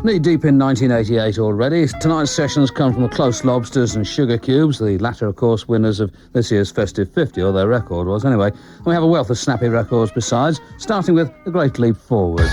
Knee deep in 1988 already. Tonight's sessions come from the close Lobsters and Sugarcubes, the latter, of course, winners of this year's Festive 50, or their record was anyway. And we have a wealth of snappy records besides, starting with A Great Leap Forward.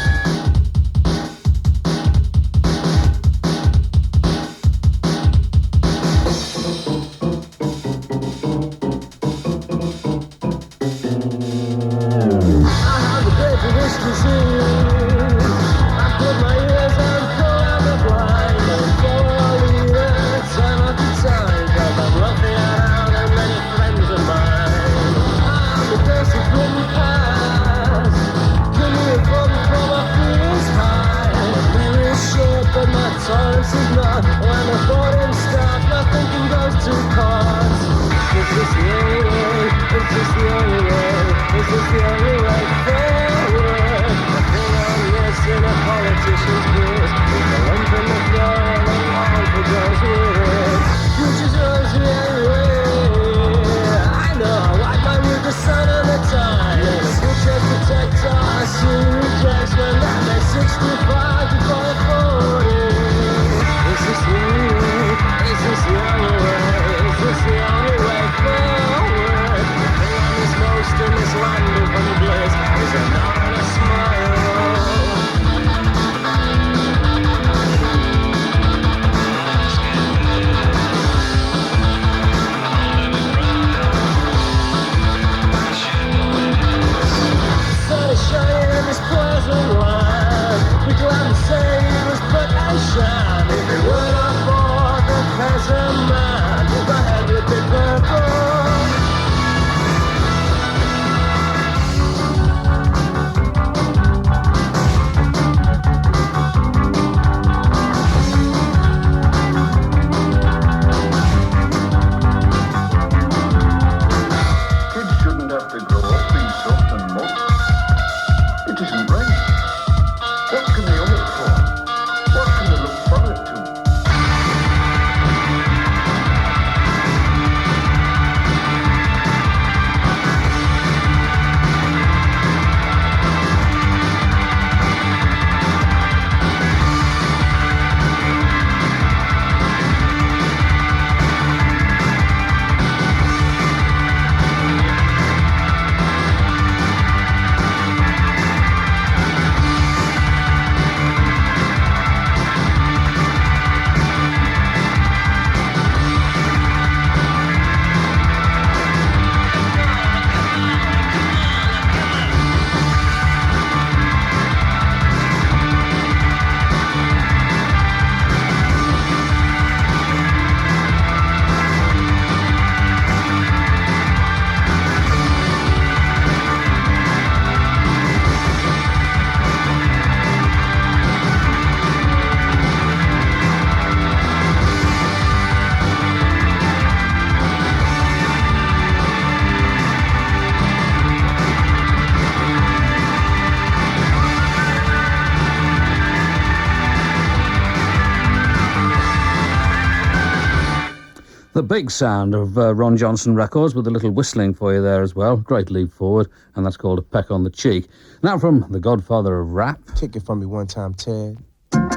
The big sound of Ron Johnson records with a little whistling for you there as well. Great leap forward, and that's called A Peck on the Cheek. Now from the godfather of rap. Take it from me one time, Ted. Now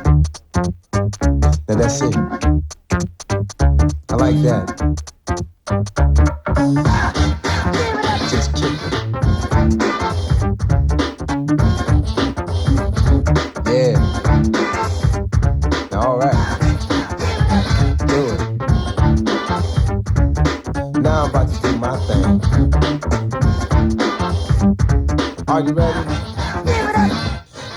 that's it. I like that. Just kick it. Yeah. All right. Do it. Now I'm about to do my thing. Are you ready?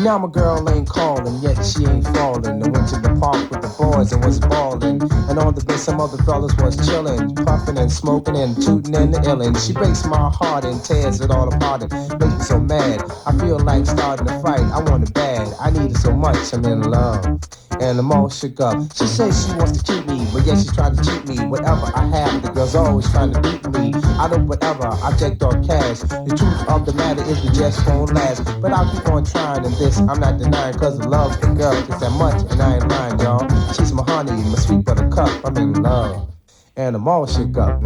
Now my girl ain't calling, yet she ain't falling. I went to the park with the boys and was ballin'. And on the bed some other fellas was chillin', puffin' and smoking and tootin' and illin'. She breaks my heart and tears it all apart and makes me so mad. I feel like starting a fight, I want it bad. I need it so much, I'm in love. And I'm all shook up. She says she wants to keep me, but yet she's trying to cheat me. Whatever I have, the girl's always trying to beat me. I do whatever, I take dog cash. The truth of the matter is we just won't last. But I'll keep on trying, and this I'm not denying, cause I love the girl just that much, and I ain't lying, y'all. She's my honey, my sweet buttercup, I'm in love. And I'm all shook up.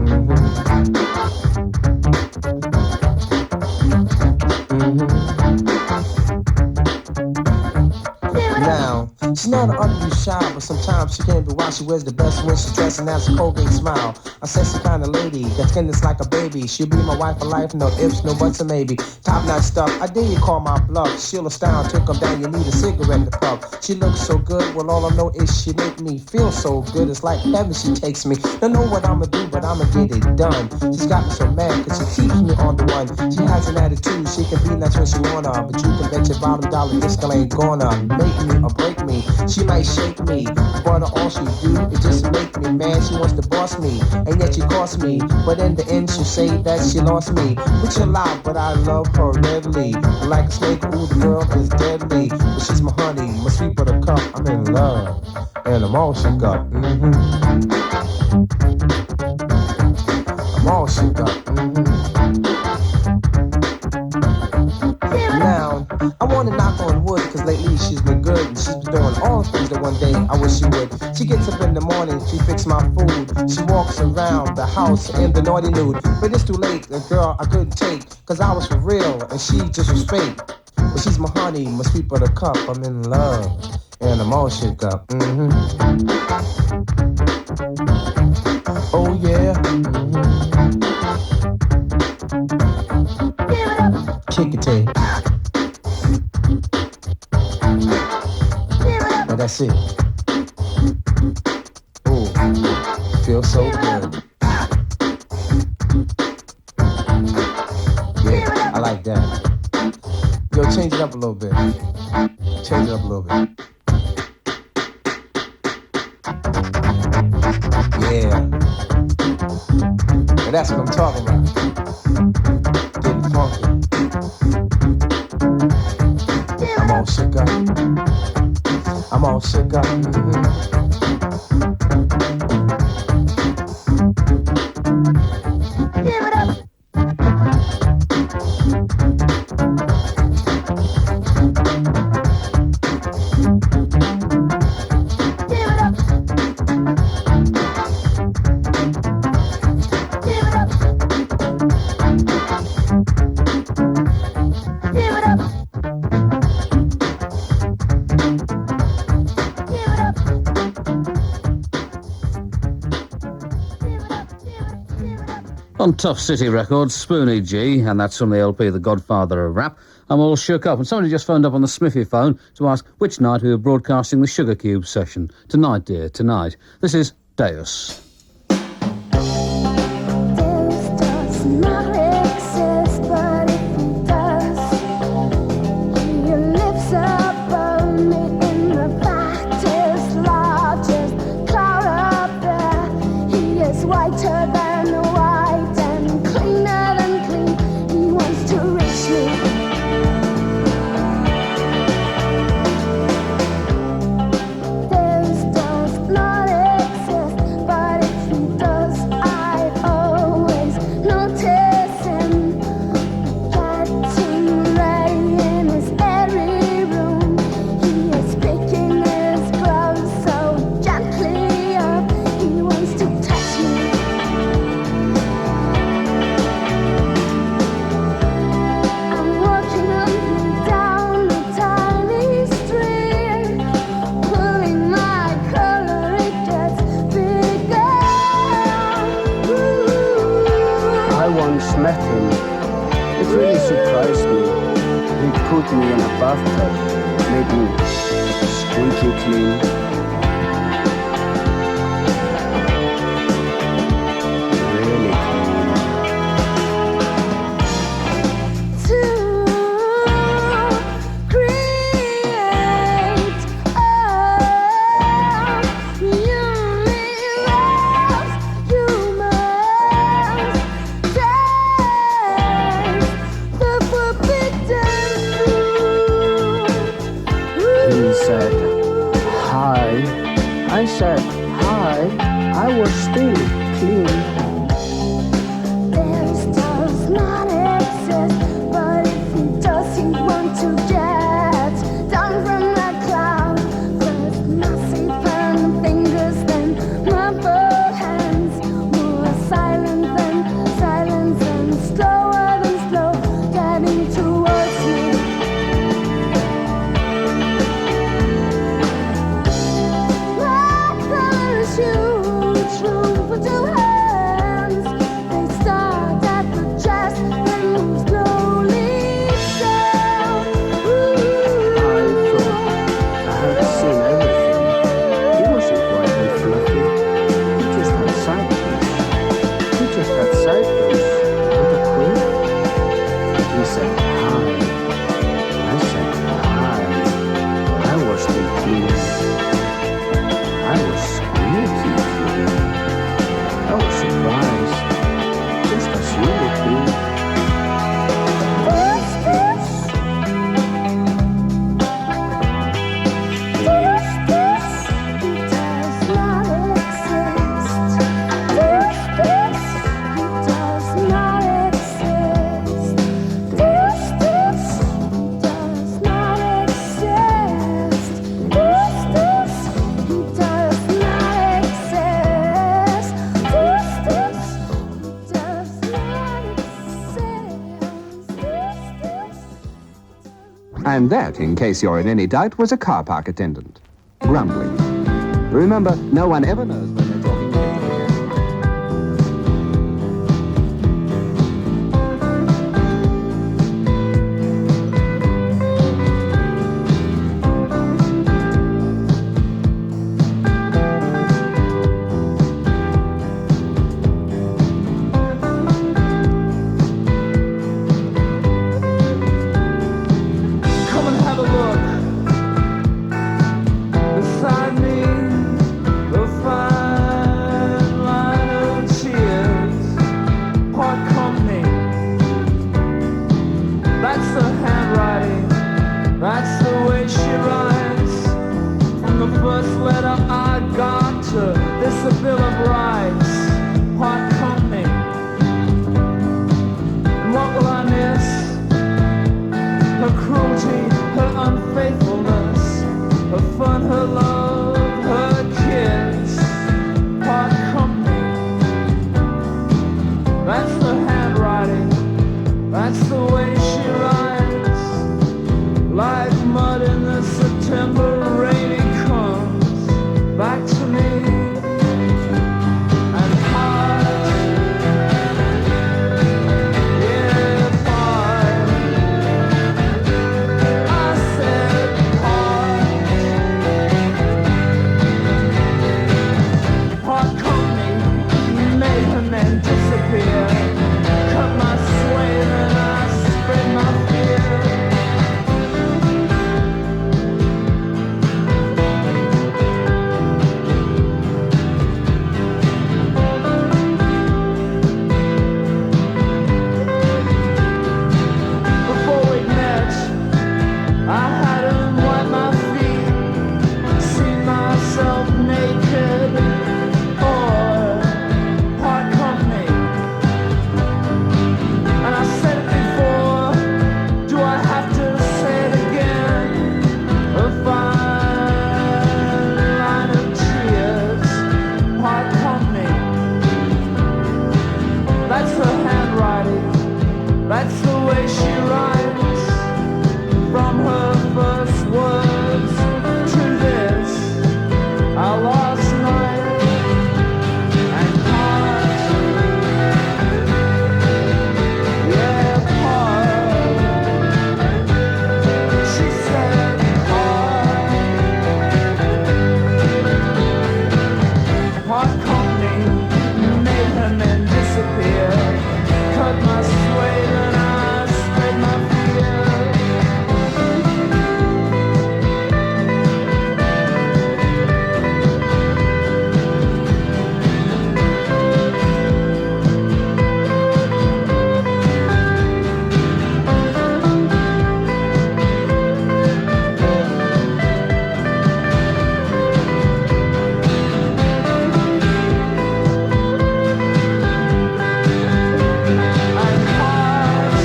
Now, She's not utterly shy, but sometimes she can be wild. She wears the best when she's dressed and has a Colgate smile. A sexy kind of lady that's goodness like a baby. She'll be my wife for life, no ifs, no buts, or maybe. Top notch stuff, I dare you call my bluff. She'll astound, to come down, you need a cigarette to puff. She looks so good, well all I know is she make me feel so good. It's like heaven she takes me. Don't know what I'ma do, but I'ma get it done. She's got me so mad, cause she keeps me on the run. She has an attitude, she can be nice when she wanna, but you can bet your bottom dollar this girl ain't gonna make me or break me. She might shake me, but all she do is just make me mad. She wants to boss me, and yet she cost me. But in the end, she'll say that she lost me. Which a lie, but I love her readily. Like a snake, ooh, the girl is deadly. But she's my honey, my sweet buttercup. I'm in love, and I'm all shook up. I'm all shook up. Now, I wanna knock on wood, cause lately she's been good. And she's been doing all the things that one day I wish she would. She gets up in the morning, she fixes my food. She walks around the house in the naughty nude. But it's too late, the girl I couldn't take, cause I was for real and she just was fake. But she's my honey, my sweet buttercup. I'm in love, and I'm all shook up. Oh yeah. Kick it, Tay. And that's it. Ooh, feels so good. Yeah, I like that. Yo, change it up a little bit. Change it up a little bit. Yeah. And that's what I'm talking about. Getting funky. I'm all shook up. I'm all shook up. Give it up. On Tough City Records, Spoonie G, and that's from the LP The Godfather of Rap. I'm all shook up, and somebody just phoned up on the Smithy phone to ask which night we were broadcasting the Sugarcubes session. Tonight, dear, tonight. This is Deus. Met him. It really surprised me. He put me in a bathtub, made me squeaky clean. Really clean. To create a universe, you must the forbidden fruit. He said, hi. And that, in case you're in any doubt, was a car park attendant. Grumbling. Remember, no one ever knows when they're talking negative. Come and have a look. Beside me, the fine line of cheers. Part company. That's the handwriting. That's the way she writes. From the first letter I got to this a bill of rights. Part company. And what will I miss? Her cruelty, her unfaithfulness, her fun, her love, her kids, part company. That's the handwriting, that's the way she writes. Like mud in the September rain, it comes back to me. And heart, yeah, heart. I said part company, made her men disappear. Cut my sway, then I spread my fear. Before we met, I hadn't wiped my feet, seen myself naked, or part company. And I said it before, do I have to say it again? A fine line of tears, part company. That's her handwriting, that's the way she writes. From her first words to this, our last night, and part, yeah, part. She said part company, made her men disappear. Cut my sway, then I spread my fear. And part,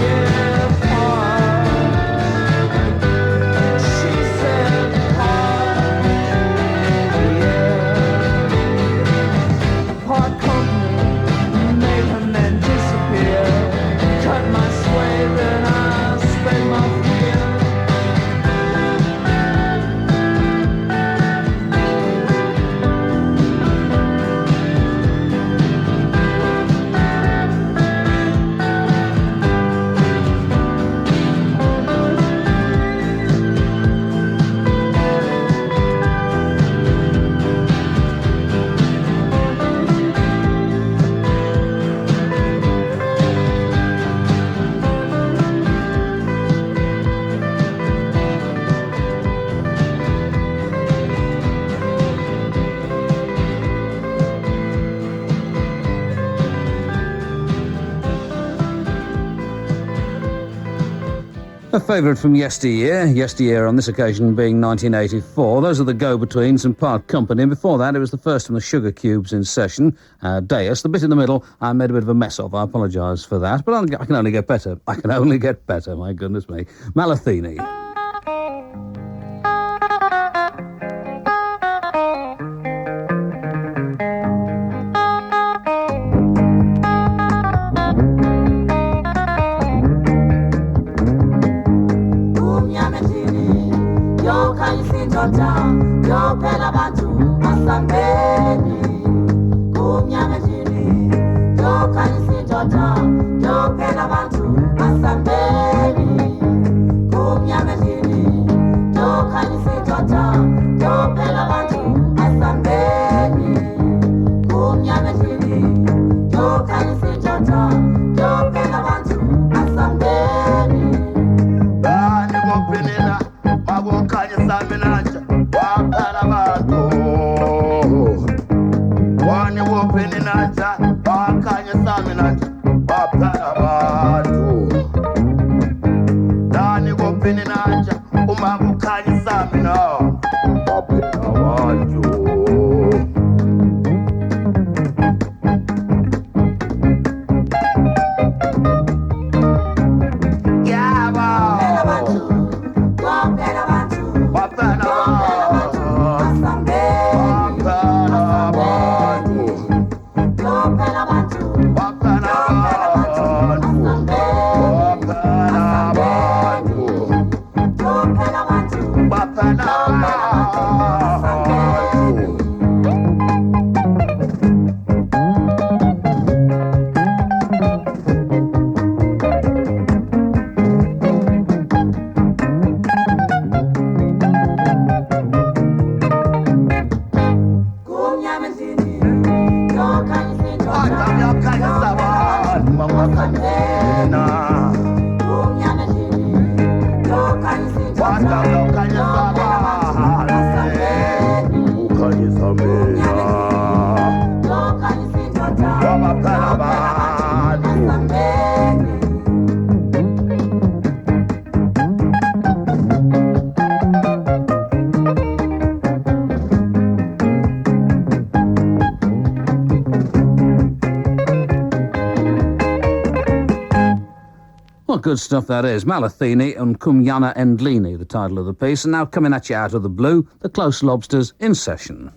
yeah, part. She said part, yeah. Part company, made her men disappear. Cut my sway, then I spread my fear. A favourite from yesteryear on this occasion being 1984. Those are the Go-Betweens and Part Company, and before that it was the first from the Sugarcubes in session, Deus. The bit in the middle I made a bit of a mess of, I apologise for that, but I can only get better. I can only get better, my goodness me. Malathini. samina bapana bantu Dani gopini naja umabukani samina bapana bantu What good stuff that is. Malathini and Kumyana Endlini, the title of the piece. And now coming at you out of the blue, the Close Lobsters in session.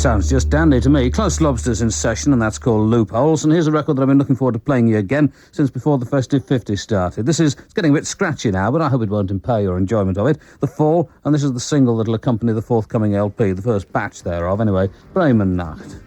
Sounds just dandy to me. Close Lobsters in session, and that's called Loopholes. And here's a record that I've been looking forward to playing you again since before the festive 50s started. It's getting a bit scratchy now, but I hope it won't impair your enjoyment of it. The Fall, and this is the single that'll accompany the forthcoming LP, the first batch thereof. Anyway, Bremen Nacht.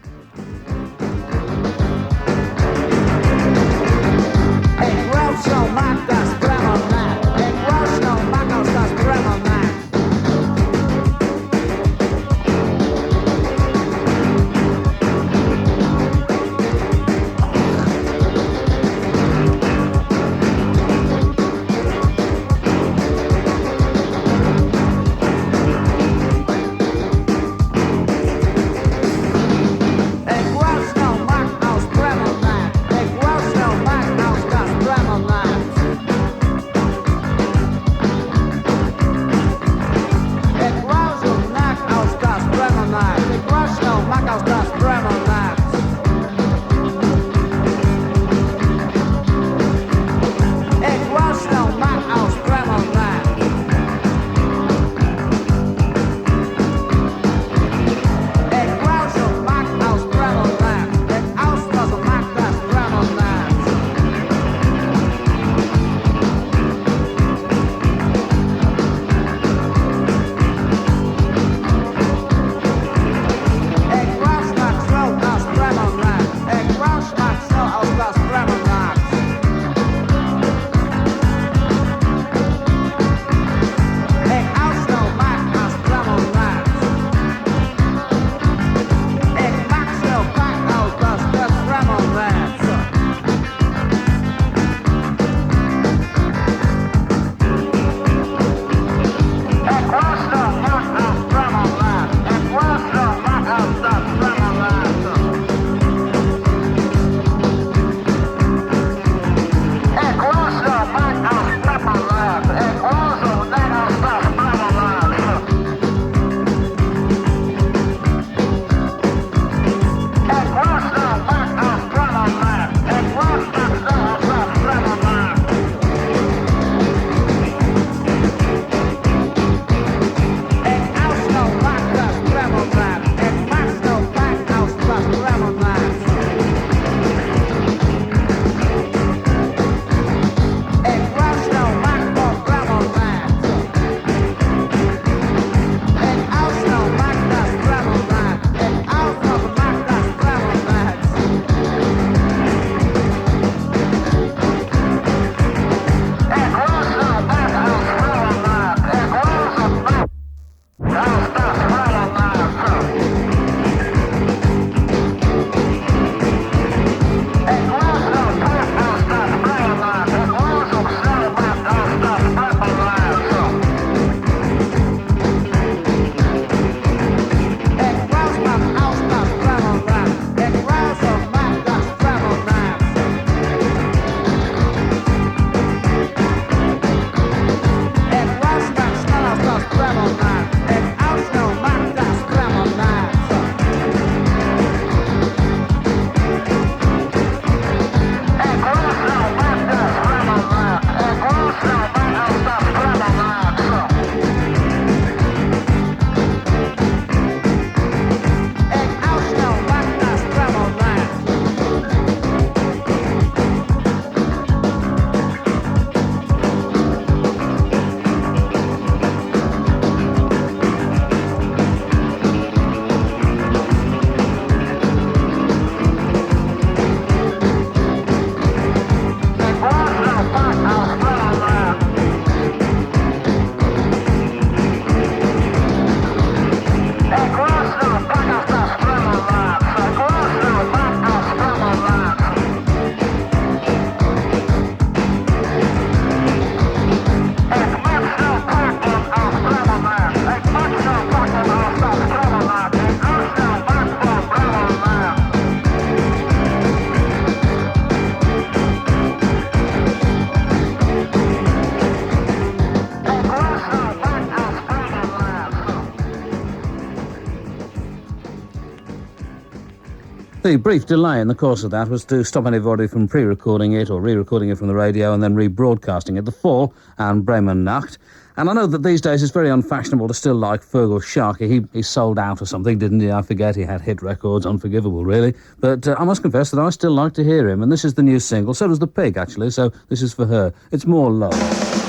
The brief delay in the course of that was to stop anybody from pre-recording it or re-recording it from the radio and then rebroadcasting it. The Fall and Bremen Nacht. And I know that these days it's very unfashionable to still like Fergal Sharkey. He sold out or something, didn't he? I forget. He had hit records, unforgivable, really. But I must confess that I still like to hear him. And this is the new single. So does the Pig, actually. So this is for her. It's More Love.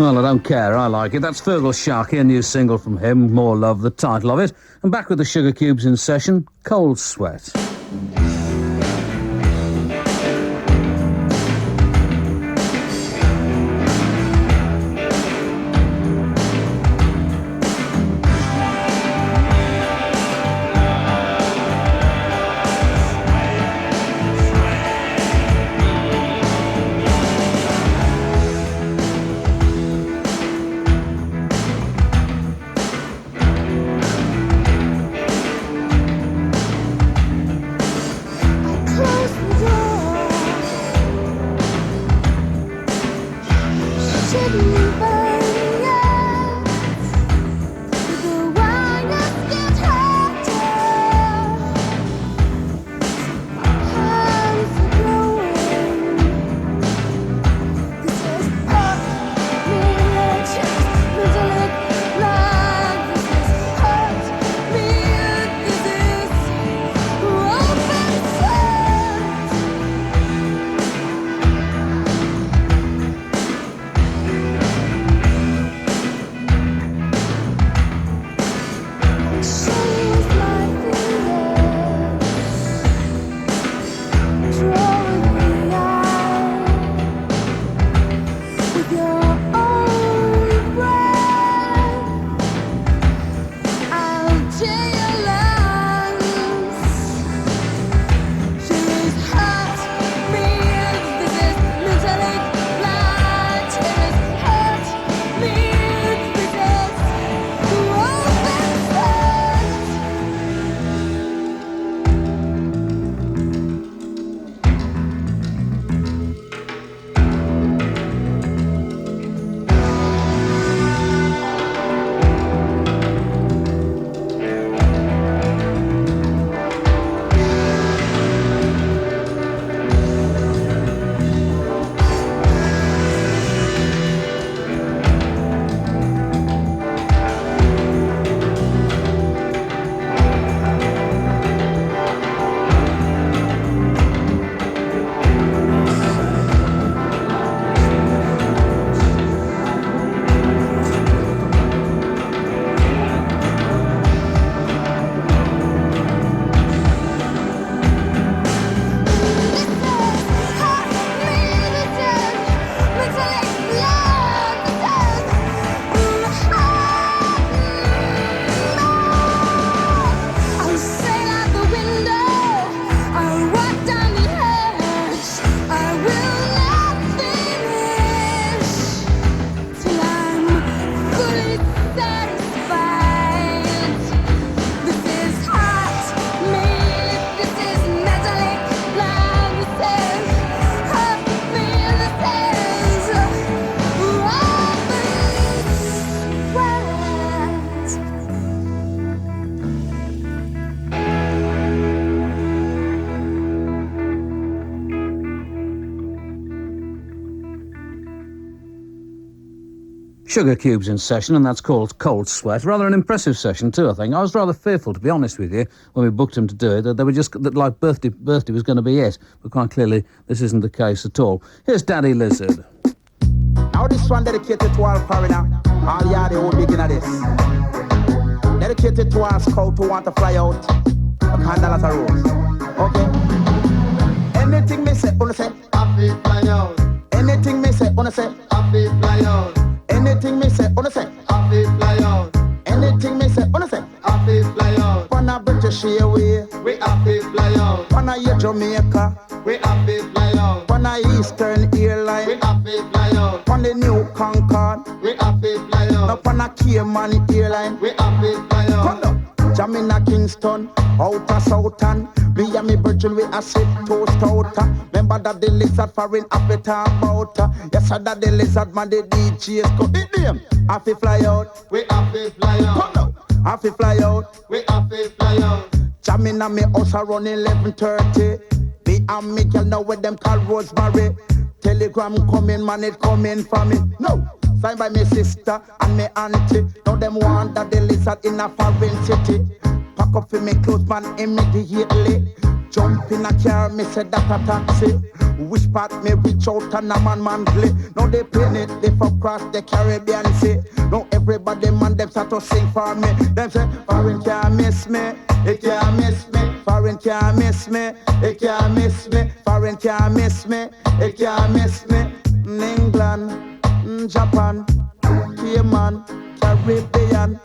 Well, I don't care. I like it. That's Fergal Sharkey, a new single from him, More Love, the title of it. And back with the Sugarcubes in session, Cold Sweat. Sugarcubes in session, and that's called Cold Sweat. Rather an impressive session too, I think. I was rather fearful, to be honest with you, when we booked him to do it, that they were just that like birthday was going to be it. But quite clearly, this isn't the case at all. Here's Daddy Lizard. Now this one dedicated to all foreigner, all yardy who begin at this. Dedicated to all scout who want to fly out, $100 a rose. Okay. Anything me say, wanna say, happy fly out. Anything me say, wanna say, happy fly out. Anything me say, wanna say, happy fly out. Anything me say, wanna say, happy fly out. Wanna British Airways, we happy fly out. Wanna your Jamaica, we happy fly out. Wanna Eastern Airline, we happy fly out. Wanna New Concorde, we happy fly out. Now wanna Cayman Airline, we happy fly out. Come on. Jamina Kingston, outer Southern. Me and me virgin we a sit toast outer. Remember that the lizard foreign happy talk about. Yes, sir, that the lizard man the DJs go in them. Happy fly out, we happy fly out. Come on, happy fly out, we happy fly out. Jamina me house around 11:30. Me and me girl know where them call Rosemary. Telegram coming, man, it coming for me. No. Signed by me sister and me auntie. Now them want that the lizard in a foreign city. Pack up for me clothes, man, immediately. Jump in a car, me say that a taxi. Which part me reach out and a man play. Now they plane it, they for cross the Caribbean Sea. Now everybody man them start to sing for me. Them say, foreign can't miss me, it can't miss me. Foreign can't miss me, it can't miss me. Foreign can't miss me, it can't miss me. England, Japan, Cayman, Caribbean.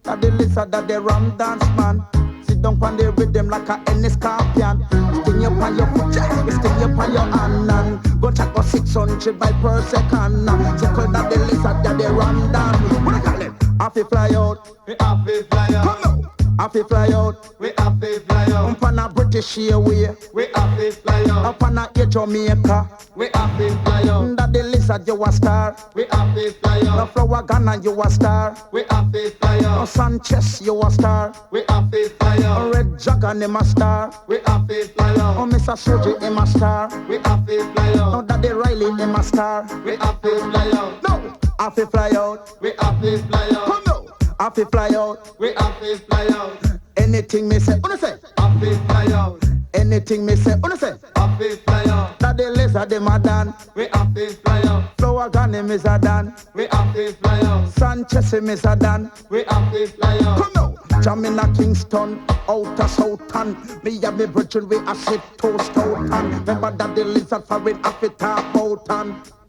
That the lizard, that the rum dance man. Sit down on the rhythm like a any scorpion. Sting up on your foot, sting up on your hand. And go check for 600 by per second. Circle that the lizard, that the rum dance. What I call it? Happy fly out, we happy fly out. Come on. Happy fly out, we happy fly out. Up on a British Airways, we happy fly out. Up on a Jamaica, we happy fly out. That the lizard, you a star, we happy fly out. The flower Ghana, you a star, we happy fly out. Sanchez, you a star, we happy fly out. Red Dragon, him a star, we happy fly out. Oh, Mr. Soji, him a star, we happy fly out. No, that the Riley, him a star, we happy fly out. No, happy fly out, we happy fly out. Come on. Happy fly out, we happy fly out. Anything me say, wanna say, happy fly out. Anything me say, wanna say, happy fly out. That the lizard them a done, we happy fly out. Flower gun him is a done, we happy fly out. Sanchez him is a done, we happy fly out. Come on, Jamina Kingston, outer Southern. Me and me brethren we a sit toast out. Remember that the lizard foreign happy talk out.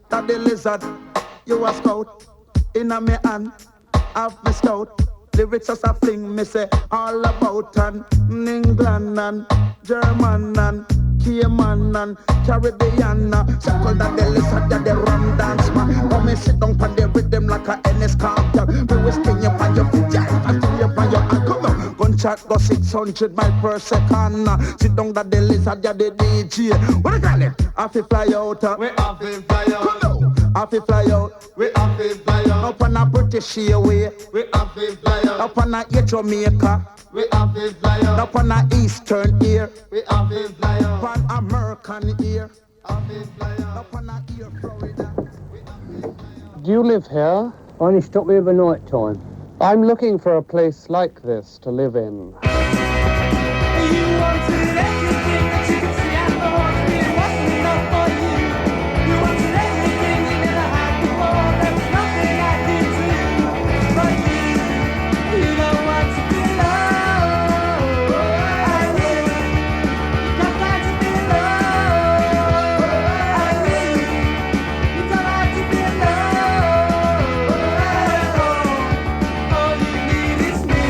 That the lizard, you a scout, in a me hand. I've missed out. Lyrics as a fling, me say all about England and German and Cayman and Caribbean. Circle that the lizard, that the rum dance man. Come and sit down on the rhythm like a NS cartel. We will sting you on your feet, I sting you on your hand. Come on, gunshot go 600 miles per second. Sit down that the lizard, that the DJ. What I call it? Happy fly out. We happy fly out. Come on. Happy fly out, we happy fly out. Up on a British Airways, we happy fly out. Up on a Jamaica, we happy fly out. Up on a Eastern Air, we happy fly out. Up on American Air, happy fly out. Up on a Air Florida, we happy fly out. Do you live here? Only stop me over night time. I'm looking for a place like this to live in. You wanted everything that you could see, and the one thing wasn't enough for you. You wanted everything you never had before. There was nothing I could do for you. You don't want to be alone. I knew you don't like to be alone. I knew you don't like to be alone. All you need is me.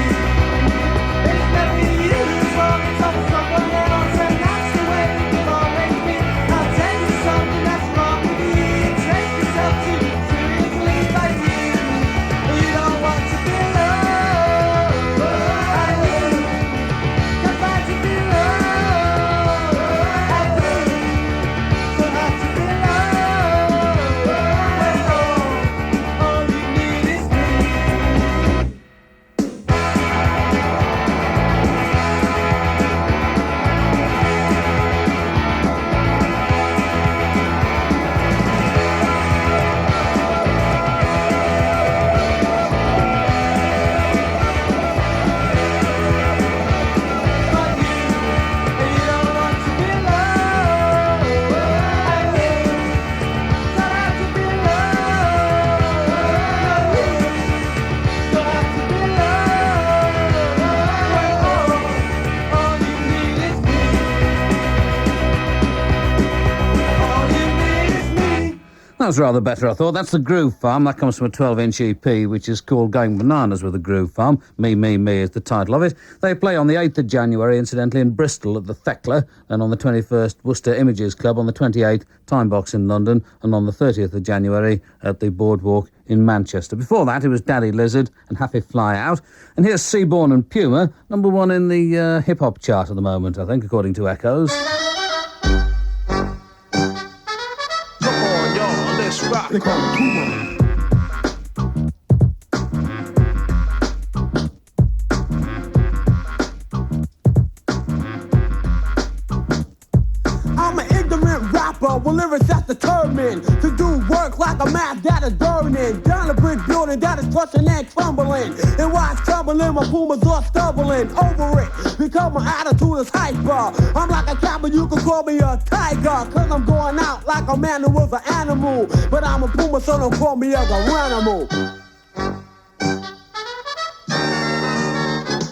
That was rather better, I thought. That's the Groove Farm. That comes from a 12-inch EP, which is called Going Bananas with the Groove Farm. Me, Me, Me is the title of it. They play on the 8th of January, incidentally, in Bristol at the Thekla, and on the 21st, Worcester Images Club, on the 28th, Time Box in London, and on the 30th of January at the Boardwalk in Manchester. Before that, it was Daddy Lizard and Happy Fly Out. And here's Seaborn and Puma, number one in the hip-hop chart at the moment, I think, according to Echoes. They call me Puma. I'm an ignorant rapper with lyrics that's determined to do work like a map that is burning down a brick building that is crushing and crumbling. And while it's crumbling, my Pumas are stumbling over it because my attitude is hyper. I'm like a cat, but you can call me a tiger, cause I'm going out like a man who was an animal. But I'm a Puma, so don't call me a animal.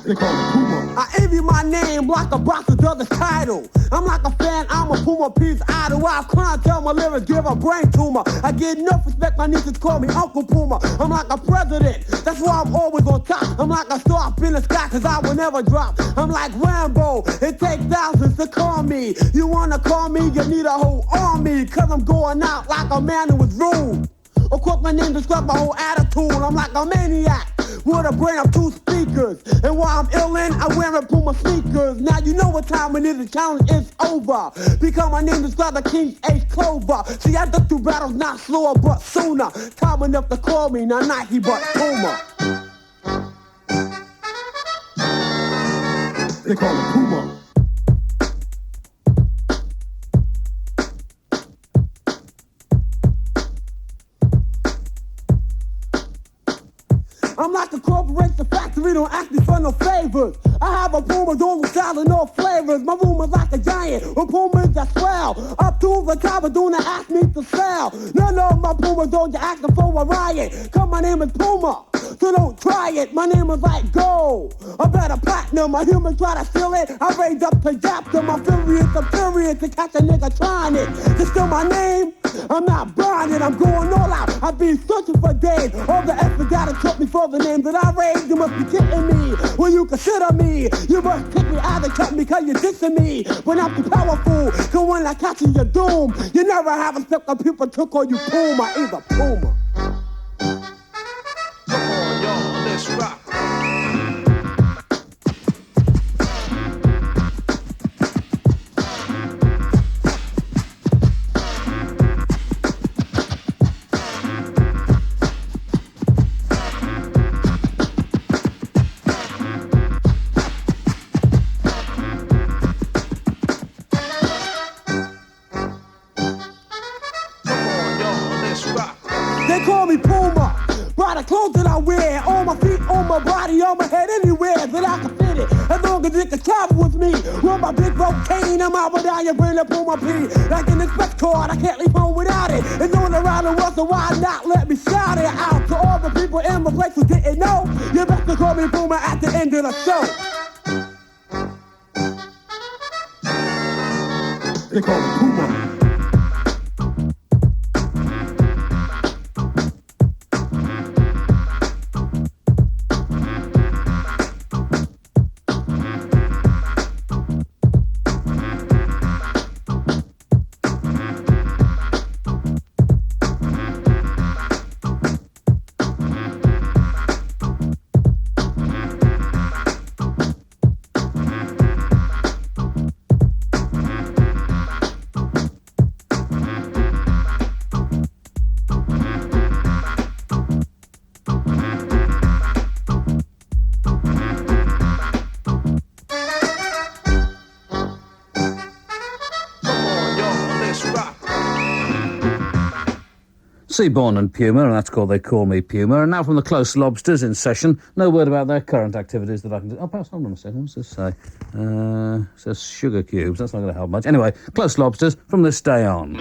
They call me Puma. I envy my name like a boxer does his title. I'm like a fan, I'm a Puma piece idol. I've clientele, my lyrics give a brain tumor. I get enough respect, my nieces call me Uncle Puma. I'm like a president, that's why I'm always on top. I'm like a star up in the sky, cause I will never drop. I'm like Rambo, it takes thousands to call me. You wanna call me, you need a whole army, cause I'm going out like a man who was rude. Of course, my name describes my whole attitude. I'm like a maniac with a brain of 2 speakers. And while I'm illin', I'm wearing Puma sneakers. Now you know what time it is, the challenge is over. Because my name describes the King's Ace Clover. See, I done through battles not slower but sooner. Time enough to call me, not Nike but Puma. They call me Puma. I'm like a corporation factory, don't ask me for no favors. I have a Puma, all styles and all flavors. My room is like a giant, with Pumas that swell. Up to the top, but do not ask me to sell. None of my Pumas don't get asking for a riot. Cause my name is Puma, so don't try it. My name is like gold, a better platinum. My humans try to steal it, I raise up to dap them. I'm furious to catch a nigga trying it. To steal my name, I'm not blinded, I'm going all out. I've been searching for days, all the effort that it took me for the name that I raised. You must be kidding me when you consider me. You must kick me out and cut me cause you're dissing me. But I'm too powerful, cause when I catch you, you're doomed. You never have a step of people to call you Puma, either Puma. Come on, y'all, let's rock. They call me Puma, by the clothes that I wear, on my feet, on my body, on my head, anywhere that I can fit it. As long as it can travel with me, with my big rope cane, I'm out without you, bring the Puma P. Like an express card, I can't leave home without it. It's going around the world, so why not let me shout it out to all the people in my place who didn't know? You best to call me Puma at the end of the show. They call me Puma. Seaborn and Puma, and that's called They Call Me Puma. And now from the Close Lobsters in session. No word about their current activities that I can do. Oh, perhaps, hold on a second. What's this say? It says Sugarcubes. That's not going to help much. Anyway, Close Lobsters from this day on.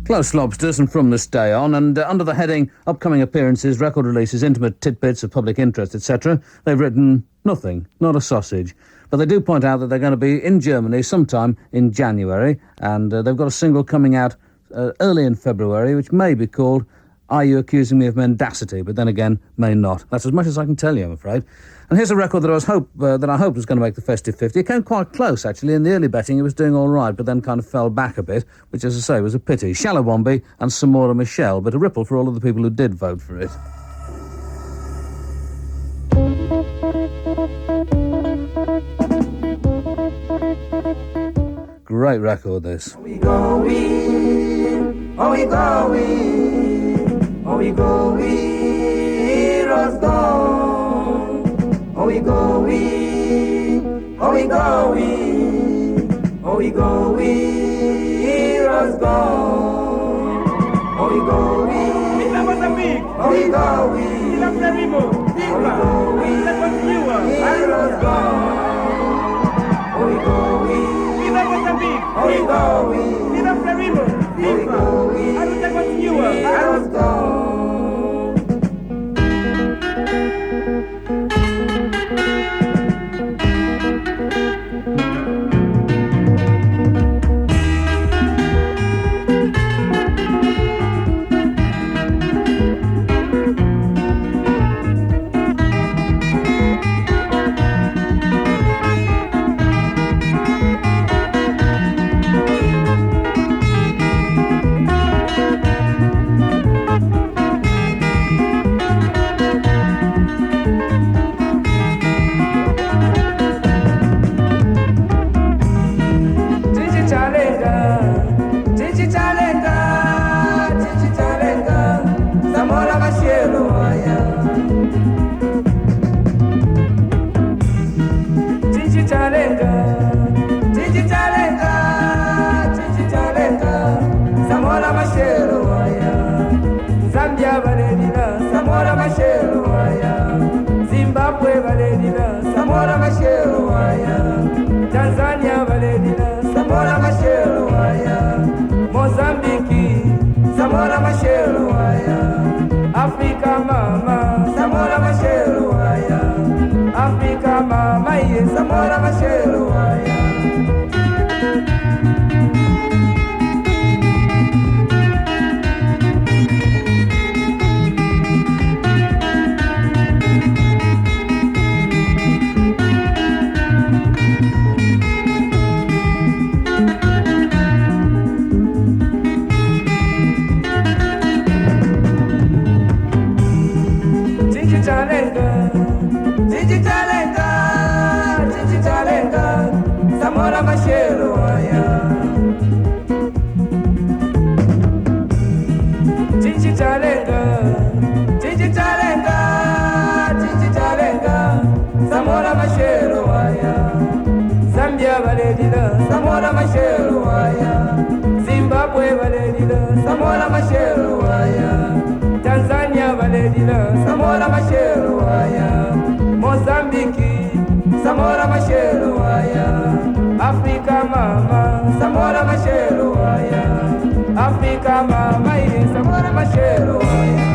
Close Lobsters and From This Day On, and under the heading Upcoming Appearances, Record Releases, Intimate Tidbits of Public Interest, etc., they've written nothing, not a sausage. But they do point out that they're going to be in Germany sometime in January, and they've got a single coming out early in February, which may be called Are You Accusing Me of Mendacity? But then again, may not. That's as much as I can tell you, I'm afraid. And here's a record that I hoped was going to make the Festive 50. It came quite close, actually. In the early betting, it was doing all right, but then kind of fell back a bit, which, as I say, was a pity. Shalawambi and Samora Michelle, but a ripple for all of the people who did vote for it. Great record, this. Are we going? Are we going? Are we going? Rose gone. Are we going? Are we going? Are we going? Rose gone. Are we going? Viva Mozambique. Are we going? Viva Frelimo. Viva. Viva Continua. Rose gone. Are we going? Viva Mozambique. Are we going? Viva Frelimo. Viva. Aruta Continua. Rose gone. Zimbabwe Valedina, Samora Machelo Waya, Tanzania Valedina, Samora Machelo Waya, Mozambique, Samora Machelo Waya, Africa Mama, Samora Machelo Waya, Africa Mama, yes, Samora Machelo Waya. Samora Machelo Waya, Chichi Chalenga, Samora Machelo Waya, Zambia Valedina, Samora Machelo Waya, Zimbabwe Valedina, Samora Machelo Waya, Tanzania Valedina, Samora Machelo Waya, Mozambique, Samora Machelo Waya, Africa Mama, Samora Machelo Waya, Africa Mama, yes, Samora Machelo Waya.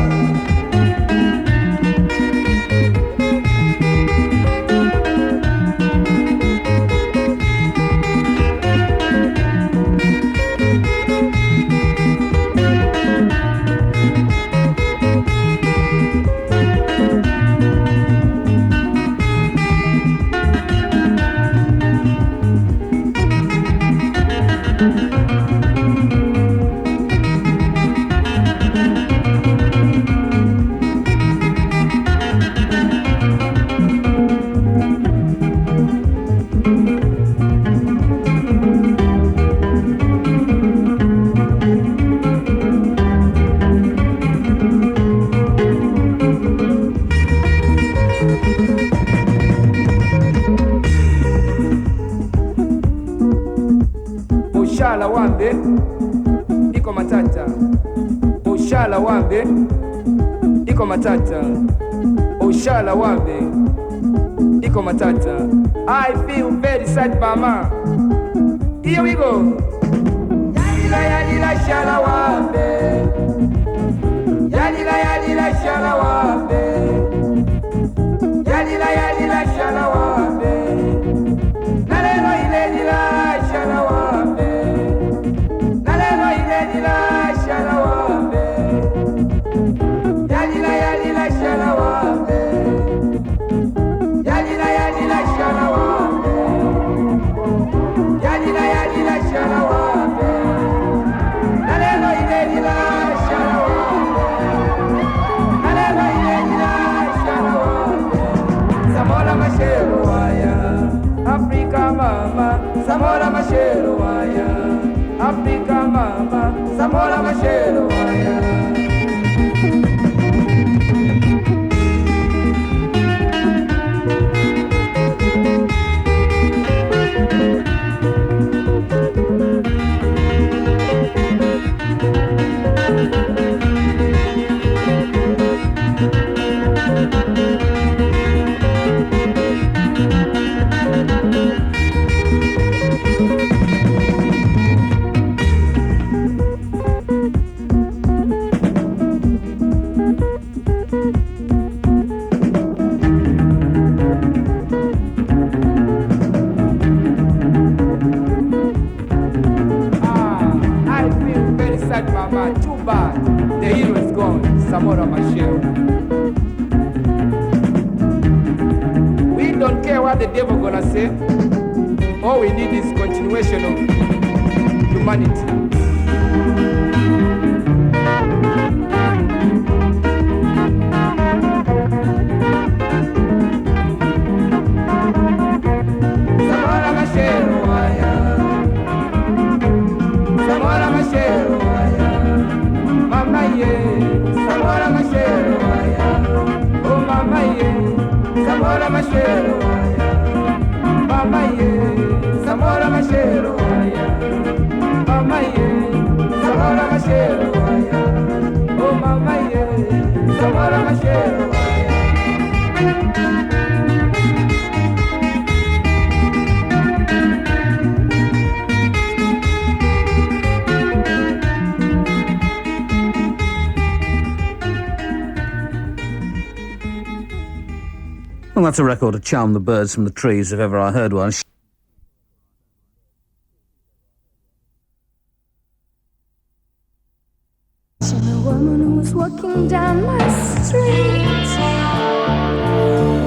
Ushala wambe iko matata, ushala wambe iko matata, ushala wambe iko matata. I feel very sad, mama. Here we go. yadila shala wape. Yadila shala wape. Yadila shala wape. Nalelo iledila shala wape. Nalelo iledila shala wape. Yadila shala wape. Yadila shala wape. Yadila shala wape. Nalelo iledila shala wape. Nalelo iledila shala wape. Samora mashelo waya, Africa mama. Samora mashelo waya, Africa mama. Samora mashelo waya. I feel very sad, mama. Too bad. The hero is gone. Samora Machel. We don't care what the devil gonna say. All we need is continuation of humanity. Samora Machel, waya. Samora Machel, waya. Mama ye, Samora Machel, waya. Oh mama ye, Samora Machel, waya. Mama ye, Samora Machel, waya. Mama ye, Samora Machel, waya. Oh mama ye, Samora Machel, waya. Well, that's a record to charm the birds from the trees if ever I heard one. Seen a woman who was walking down my street,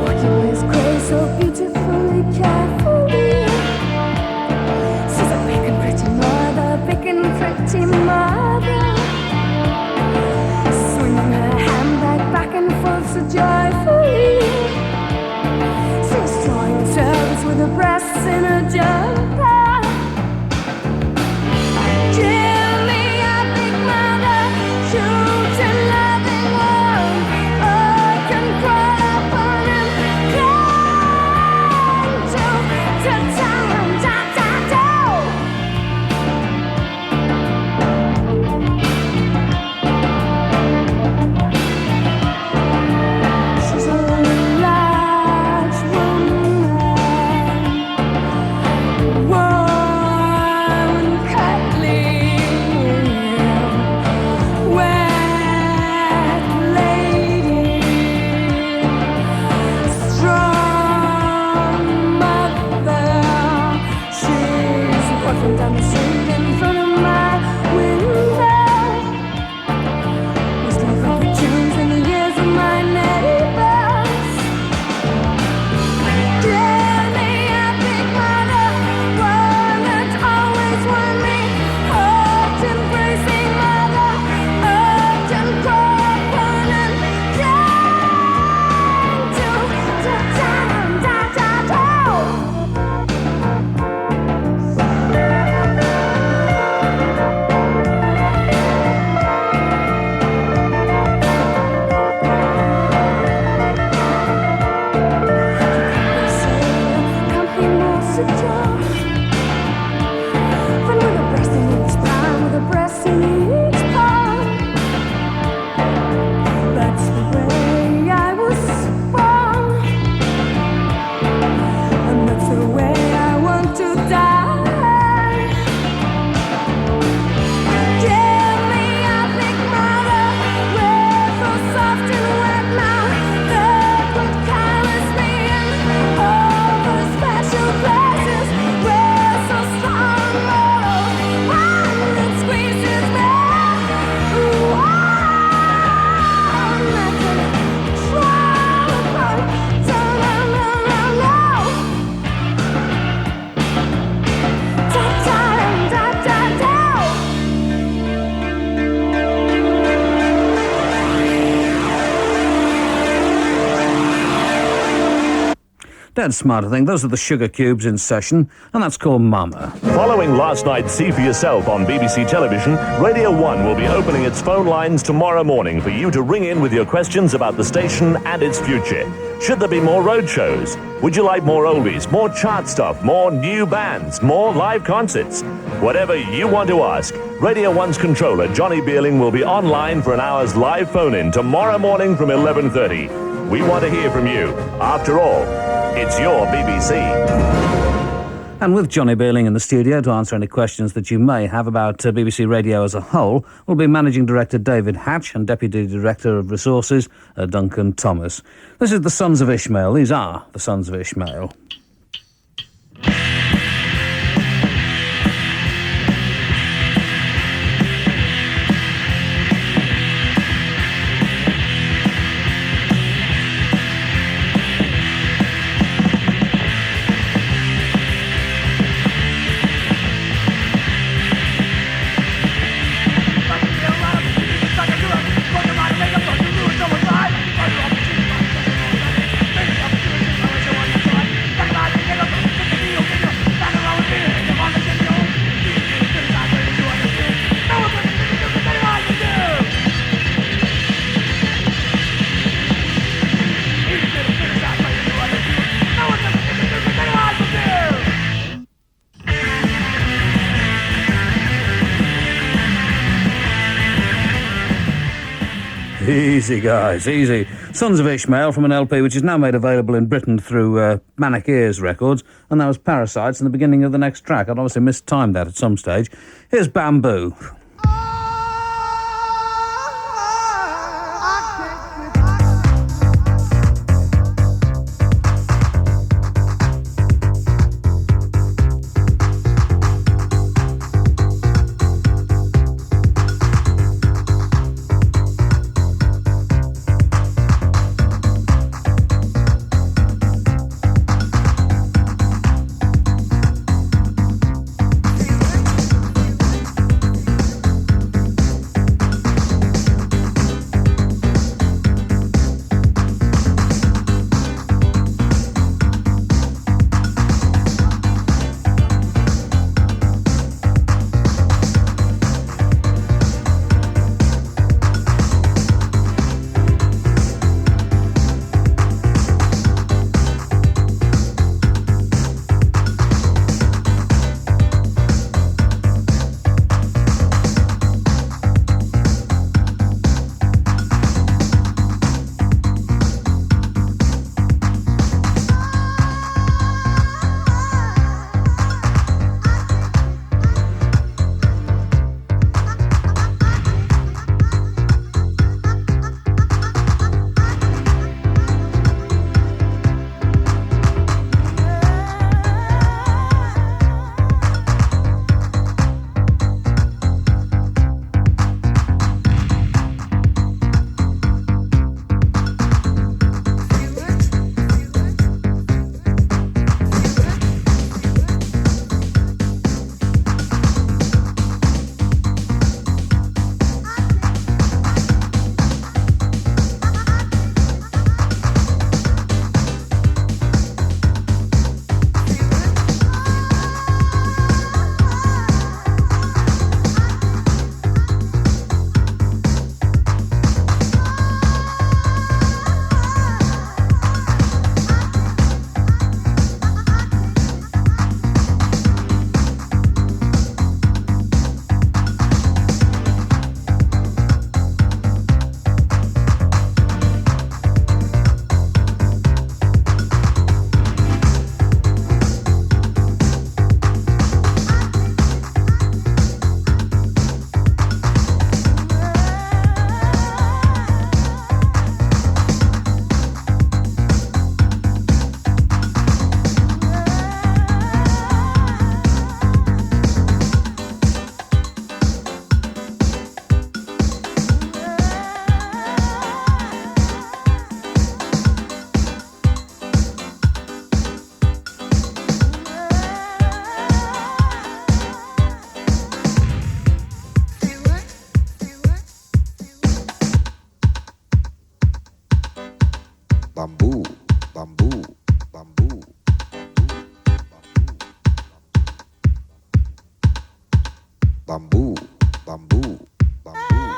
walking with grace so beautifully, carefully. She's a big and pretty mother, big and pretty mother, swinging her handbag back and forth so joyfully. She's drawing service with her breasts in her jumper. dead smart, I think. Those are the Sugarcubes in session, and that's called Mama. Following last night's See for Yourself on BBC Television, Radio 1 will be opening its phone lines tomorrow morning for you to ring in with your questions about the station and its future. Should there be more road shows? Would you like more oldies, more chart stuff, more new bands, more live concerts? Whatever you want to ask, Radio 1's controller, Johnny Beerling, will be online for an hour's live phone-in tomorrow morning from 11:30. We want to hear from you. After all, it's your BBC. And with Johnny Beerling in the studio to answer any questions that you may have about BBC Radio as a whole, will be Managing Director David Hatch and Deputy Director of Resources Duncan Thomas. This is the Sons of Ishmael. These are the Sons of Ishmael. Easy, guys, easy. Sons of Ishmael from an LP which is now made available in Britain through Manic Ears Records, and that was Parasites in the beginning of the next track. I'd obviously mistimed that at some stage. Here's Bamboo. bamboo, bamboo, bamboo.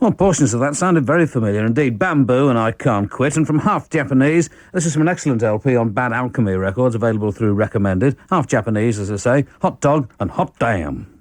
Well, portions of that sounded very familiar indeed. Bamboo and I Can't Quit. And from Half Japanese, this is from an excellent LP on Bad Alchemy Records, available through Recommended. Half Japanese, as I say, Hot Dog and Hot Damn.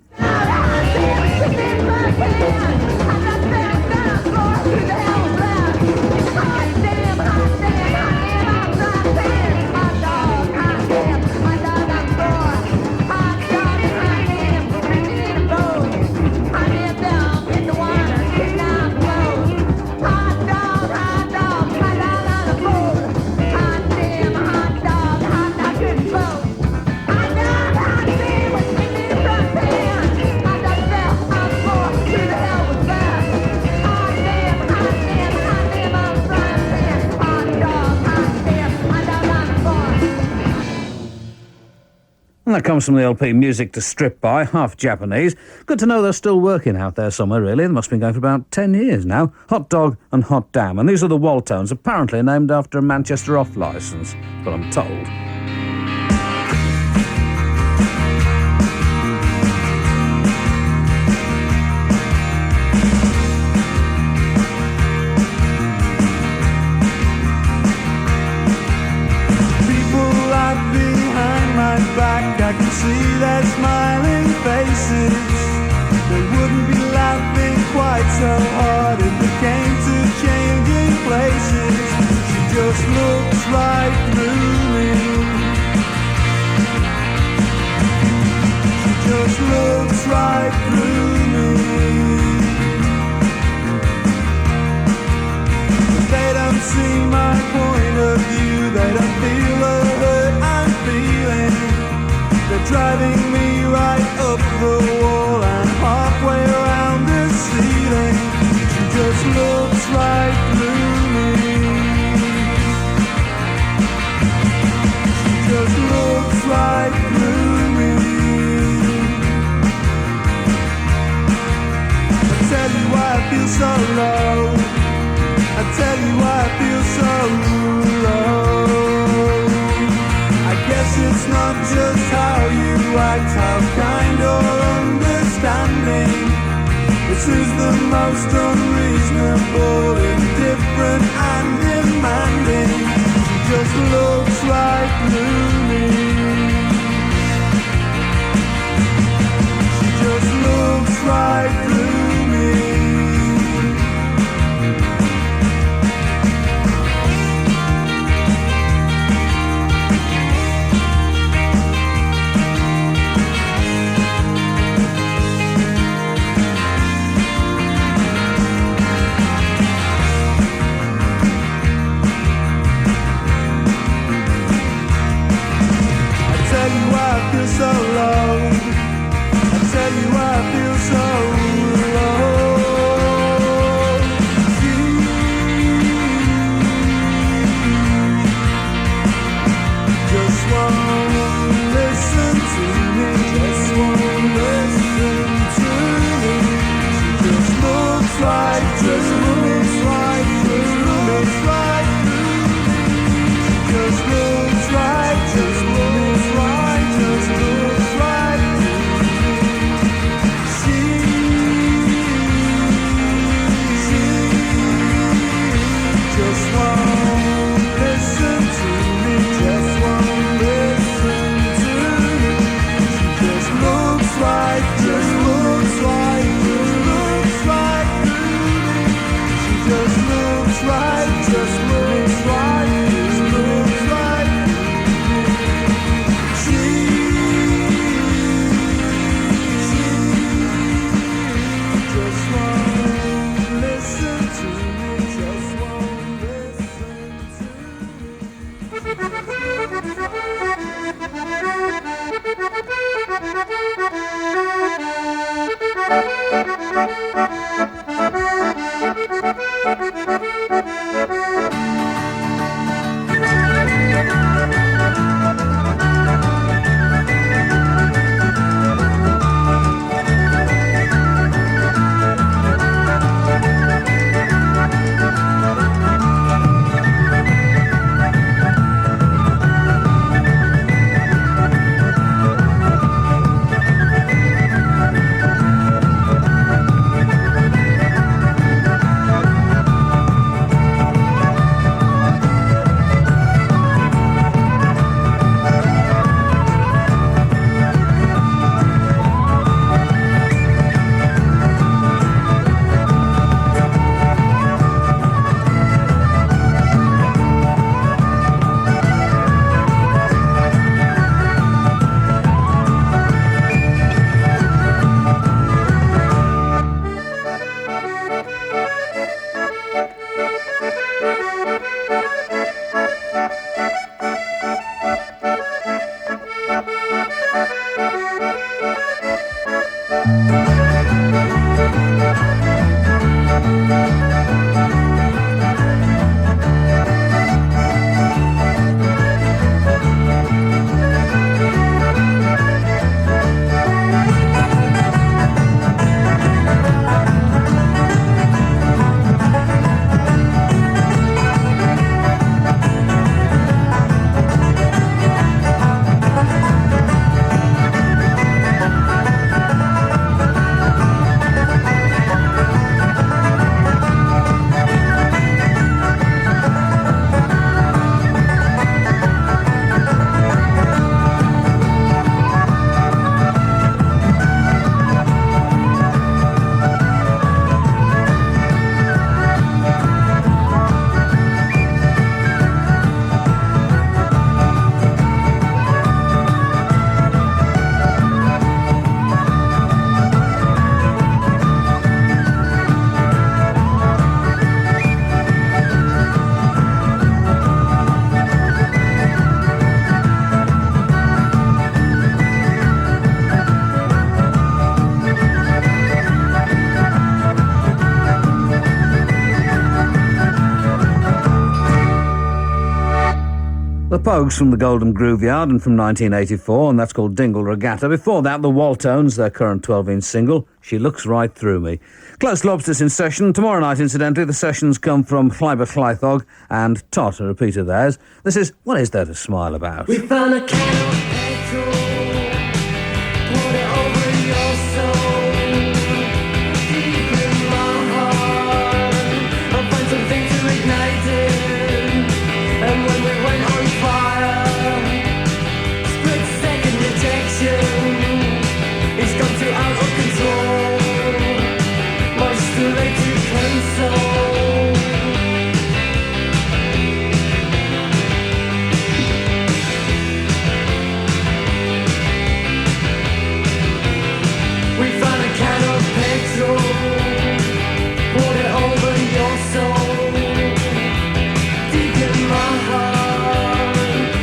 And that comes from the LP Music to Strip By, Half Japanese. Good to know they're still working out there somewhere, really. They must have been going for about 10 years now. Hot Dog and Hot Damn. And these are the Waltones, apparently named after a Manchester off licence, but I'm told. I can see their smiling faces. They wouldn't be laughing quite so hard if it came to changing places. She just looks right through me. She just looks right through me. But they don't see my point of view. They don't feel the hurt I'm feeling. They're driving me right up the wall and halfway around the ceiling. She just looks right through me. She just looks right through me. I tell you why I feel so low. I tell you why I feel so low. I guess it's not just how you act, how kind or understanding. This is the most unreasonable, indifferent and demanding. She just looks right through me. The Pogues from the Golden Groove Yard and from 1984, and that's called Dingle Regatta. Before that, the Waltones, their current 12-inch single, She Looks Right Through Me. Close Lobsters in session. Tomorrow night, incidentally, the sessions come from Clyber Clythog and Tot, a repeat of theirs. This is What Is There to Smile About? We found a can of petrol, poured it over your soul, deep in my heart. I'll find something to ignite it, and when we went on fire, split-second rejection, it's gone too out of control, much too late to console. We found a can of petrol, poured it over your soul, deep in my heart.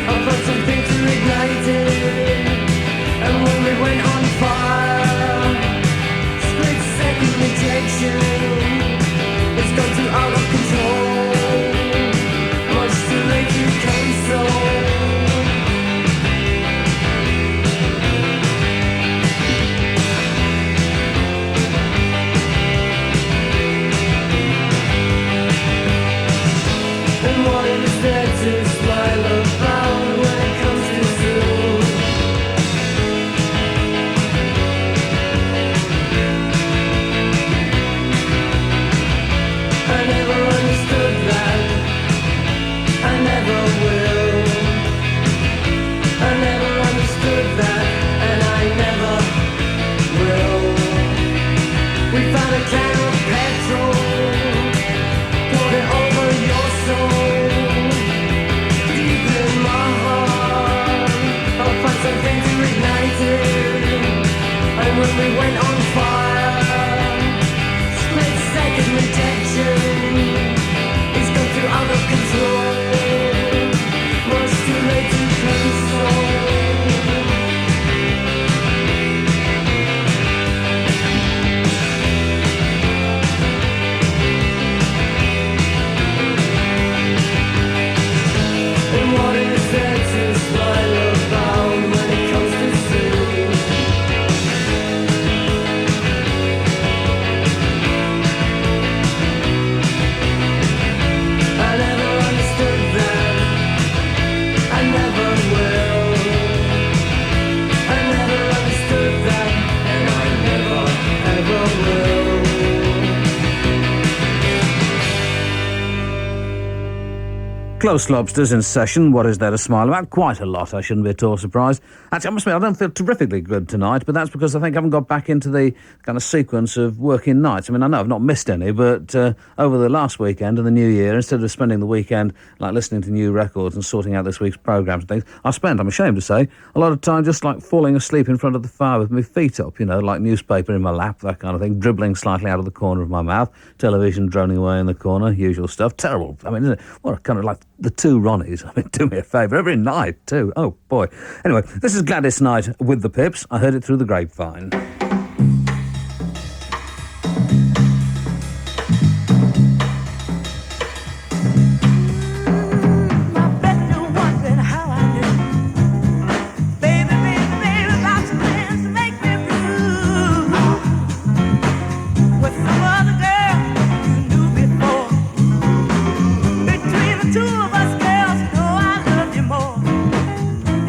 I found something to ignite it, and when we went on fire, split-second rejection, it's gone too out of control, much too late to console. And what is there to smile about when it comes to Zoom? I never understood that. I never will. I never understood that, and I never will. We found a can of petrol, poured it over your soul, deep in my heart. I'll find something to ignite it, and when we went on fire, split-second rejection, it's gone too out of control, much too late to console. And what is there to smile about when it comes to Zoom? I never understood that. I never will. I never understood that, and I never, ever will. Close Lobsters in session. What is there to smile about? Quite a lot. I shouldn't be at all surprised. Actually, I must admit, I don't feel terrifically good tonight, but that's because I think I haven't got back into the kind of sequence of working nights. I mean, I know I've not missed any, but over the last weekend and the New Year, instead of spending the weekend like listening to new records and sorting out this week's programmes and things, I spent, I'm ashamed to say, a lot of time just like falling asleep in front of the fire with my feet up, you know, like newspaper in my lap, that kind of thing, dribbling slightly out of the corner of my mouth, television droning away in the corner, usual stuff. Terrible. I mean, isn't it? What kind of like the two Ronnies. I mean, do me a favour, every night too. Oh boy. Anyway, this is Gladys Knight with the Pips. I heard it through the grapevine.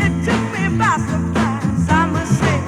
It took me by surprise, I must say.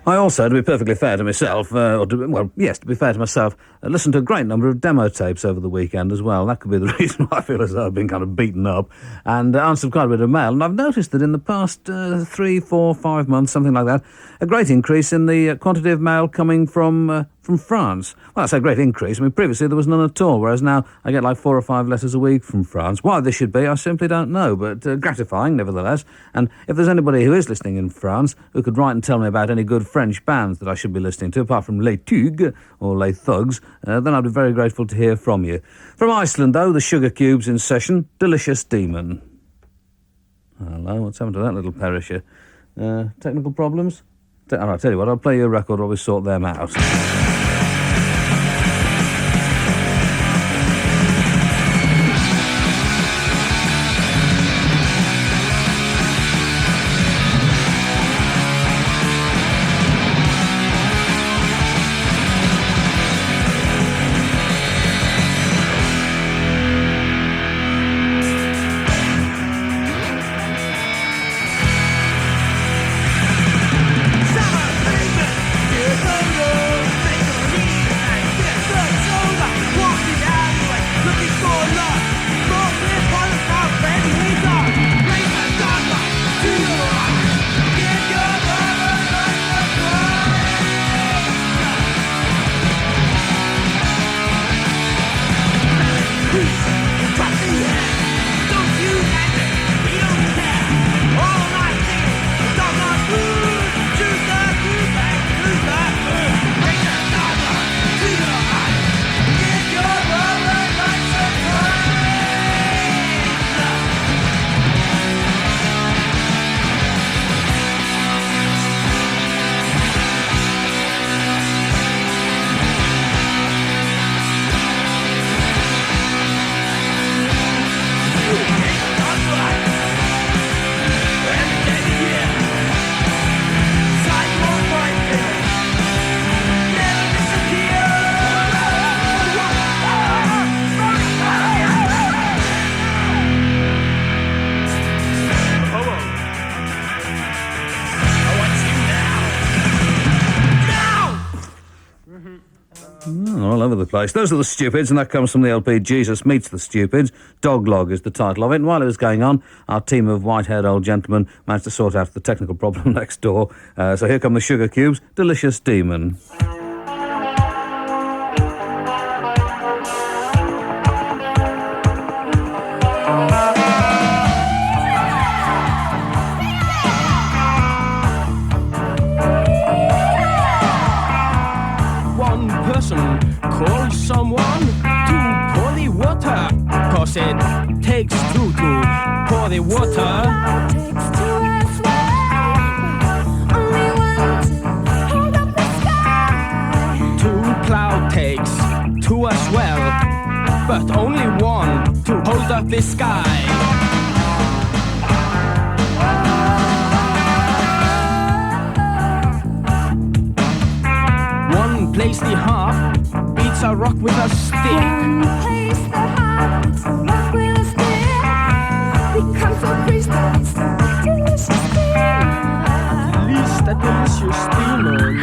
I also, to be perfectly fair to myself, to be fair to myself, listened to a great number of demo tapes over the weekend as well. That could be the reason why I feel as though I've been kind of beaten up, and answered quite a bit of mail. And I've noticed that in the past 3, 4, 5 months, something like that, a great increase in the quantity of mail coming from France. Well, that's a great increase. I mean, previously there was none at all, whereas now I get like 4 or 5 letters a week from France. Why this should be, I simply don't know, but gratifying nevertheless. And if there's anybody who is listening in France who could write and tell me about any good French bands that I should be listening to, apart from Les Tugues or Les Thugs, then I'd be very grateful to hear from you. From Iceland, though, the Sugarcubes in session, Delicious Demon. Hello, what's happened to that little perisher? Technical problems? I'll tell you what, I'll play you a record while we sort them out. All over the place. Those are the Stupids, and that comes from the LP Jesus Meets the Stupids. Doglog is the title of it. And while it was going on, our team of white-haired old gentlemen managed to sort out the technical problem next door. So here come the Sugarcubes, Delicious Demon. Call someone to pour the water, 'cause it takes two to pour the water. Takes two as well. Only one to hold up the sky. Two plow takes two as well, but only one to hold up the sky. One plays the harp, beats a rock with a stick. One plays the harp, beats a rock with a stick. Becomes so crazy, it's a delicious demon. At least a delicious demon.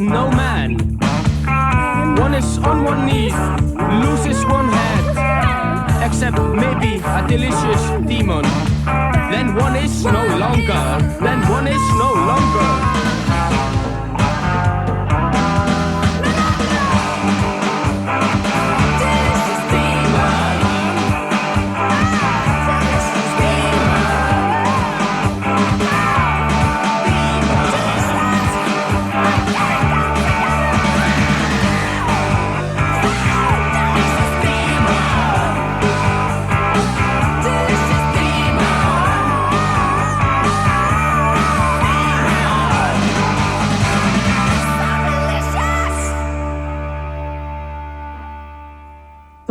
No man. One is on one knee, loses one head, except maybe a delicious demon. Then one is no longer. Then one is no longer. Delicious demon. Delicious demon.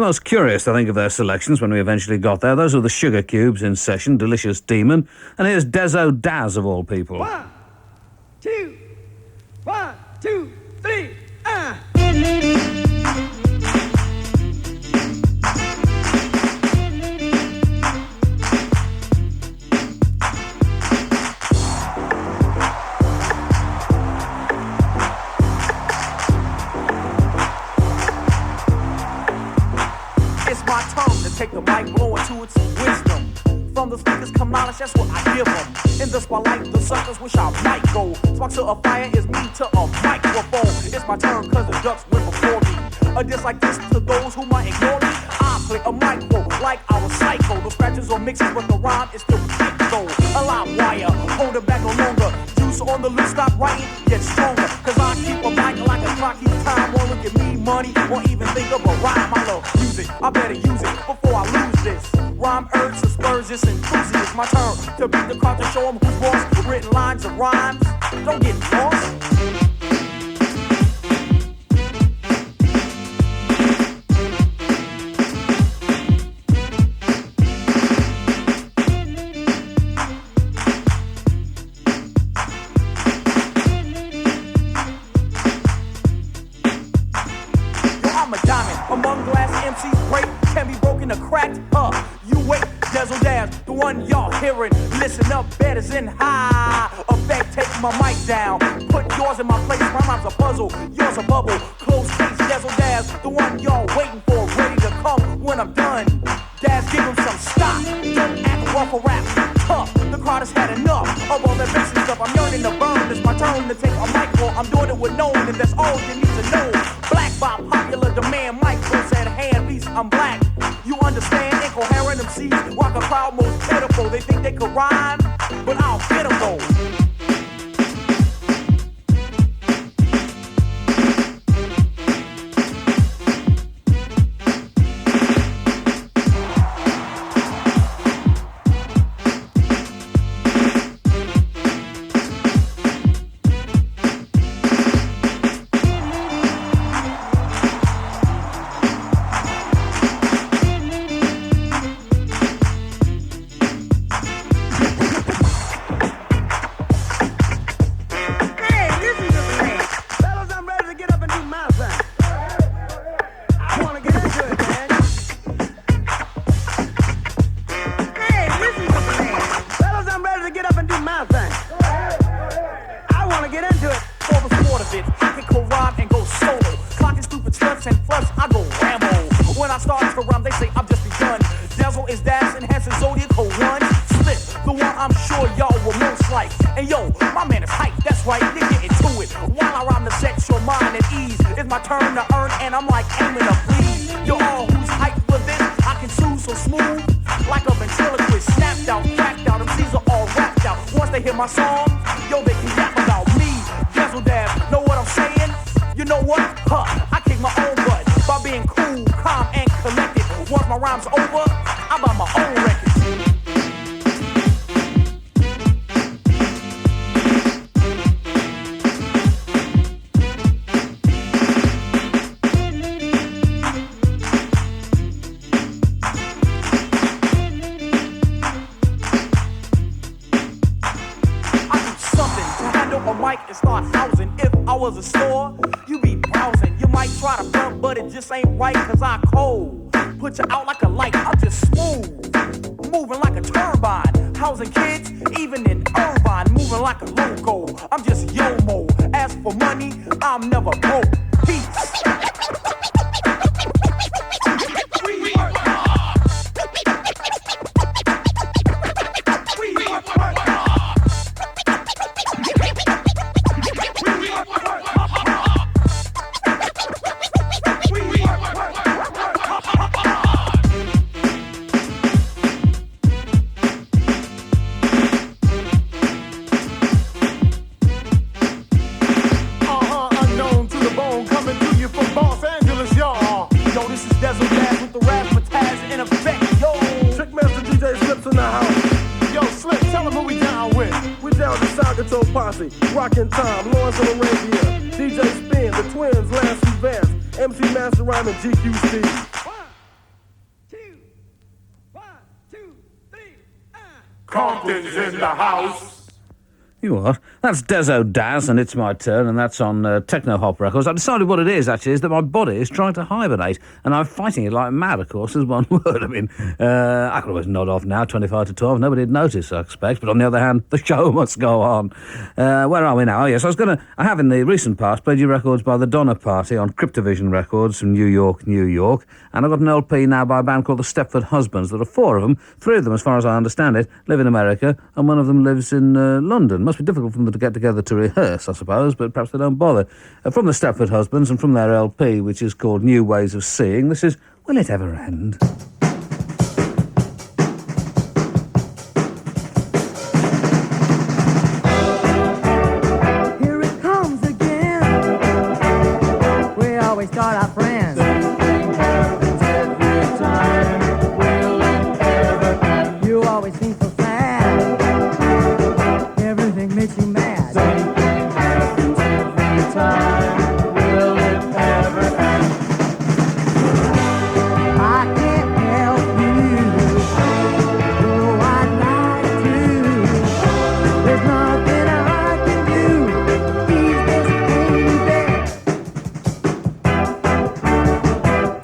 most curious, I think, of their selections when we eventually got there. Those were the Sugarcubes in session, Delicious Demon. And here's Dezo Daz, of all people. 1, 2, 1, 2, 3, It's my turn to take the mic, blow into its wisdom. From the speakers come knowledge, that's what I give them. In the spotlight, the suckers wish I might go. Spark to a fire is me to a microphone. It's my turn cause the ducks went before me. A diss like this to those who might ignore me. I play a micro like I was psycho. No scratches or mixes, but the rhyme is still thick though. A lot wire, hold it back no longer. Juice on the loose, stop writing, get stronger. Cause I keep a mic like a clock, keep time. Won't look at me, money, won't even think of a rhyme. I love music, I better use it before I lose this. Rhyme urge to spurs this enthusiast. My turn to beat the crowd to show them who's boss. Written lines of rhymes, don't get lost. I'm a diamond among glass MCs great, can be broken or cracked. You wait, Dezo Daz, the one y'all hearing. Listen up, betters in high effect. Take my mic down, put yours in my place. My rhyme's a puzzle, yours a bubble. Close case, Dezo Daz, the one y'all waiting for, ready to come when I'm done. Daz, give him some stock. Don't act rough or rap tough. The crowd has had enough of all that basic stuff. I'm yearning to burn. It's my turn to take a micro. I'm doing it with no one, and that's all you need to know. Black by popular demand, micros at hand, piece. I'm black. You understand? Incoherent MCs rock a crowd most pitiful. They think they could rhyme, but I'll get them though. My song, yo, they can rap about me. Dezo Daz, know what I'm saying? You know what? I kick my own butt by being cool, calm, and collected. Once my rhyme's over, I buy my own record. And start housing. If I was a store, you be browsing. You might try to front, but it just ain't right, cause I cold. Put you out like a light, I'm just smooth. Moving like a turbine. Housing kids, even in Irvine. Moving like a loco, I'm just Yomo. As for money, I'm never broke. Peace. Rockin' Time, Lawrence of Arabia, DJ Spin, The Twins, Lance Vance, MC Master Rhyme, and GQ Steve. Compton's in the house. You what? That's Dezo Daz, and It's My Turn, and that's on Techno Hop Records. I decided what it is, actually, is that my body is trying to hibernate, and I'm fighting it like mad, of course, is one word. I mean, I could always nod off now, 25 to 12. Nobody'd notice, I expect, but on the other hand, the show must go on. Where are we now? Oh, yes, I have in the recent past played you records by the Donner Party on Cryptovision Records from New York, New York, and I've got an LP now by a band called the Stepford Husbands. There are four of them. Three of them, as far as I understand it, live in America, and one of them lives in London. Must be difficult for them to get together to rehearse, I suppose, but perhaps they don't bother. From the Stepford Husbands and from their LP, which is called New Ways of Seeing, this is Will It Ever End? Here it comes again. We always thought our friends. You always seem so sad. Everything makes you mad. Will it ever end? I can't help you, though I'd like to. There's nothing I can do to ease this pain, babe.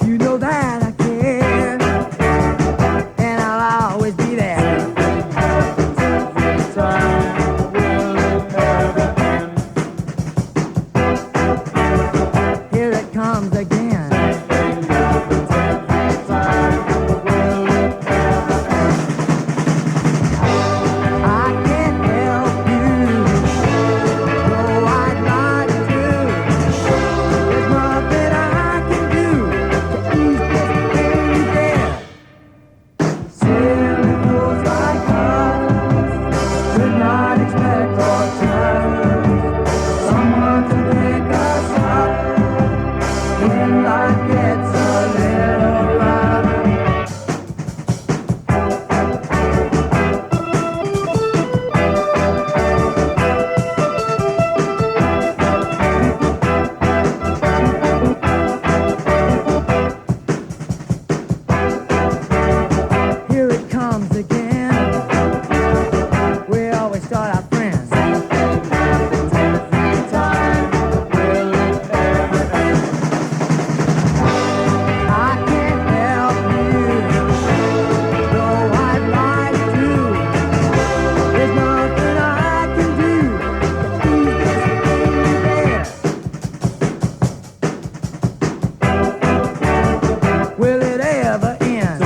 You know that I care, and I'll always be there. Here it comes again. I can't help you, though I'd like to. There's nothing I can do to ease this pain there. Still it goes like us, could not expect or trust someone to pick us up when life gets a little rough. Here it comes again. We always start our friends. I can't help you, though I'd like to. There's nothing I can do to ease this pain there. Will it ever end?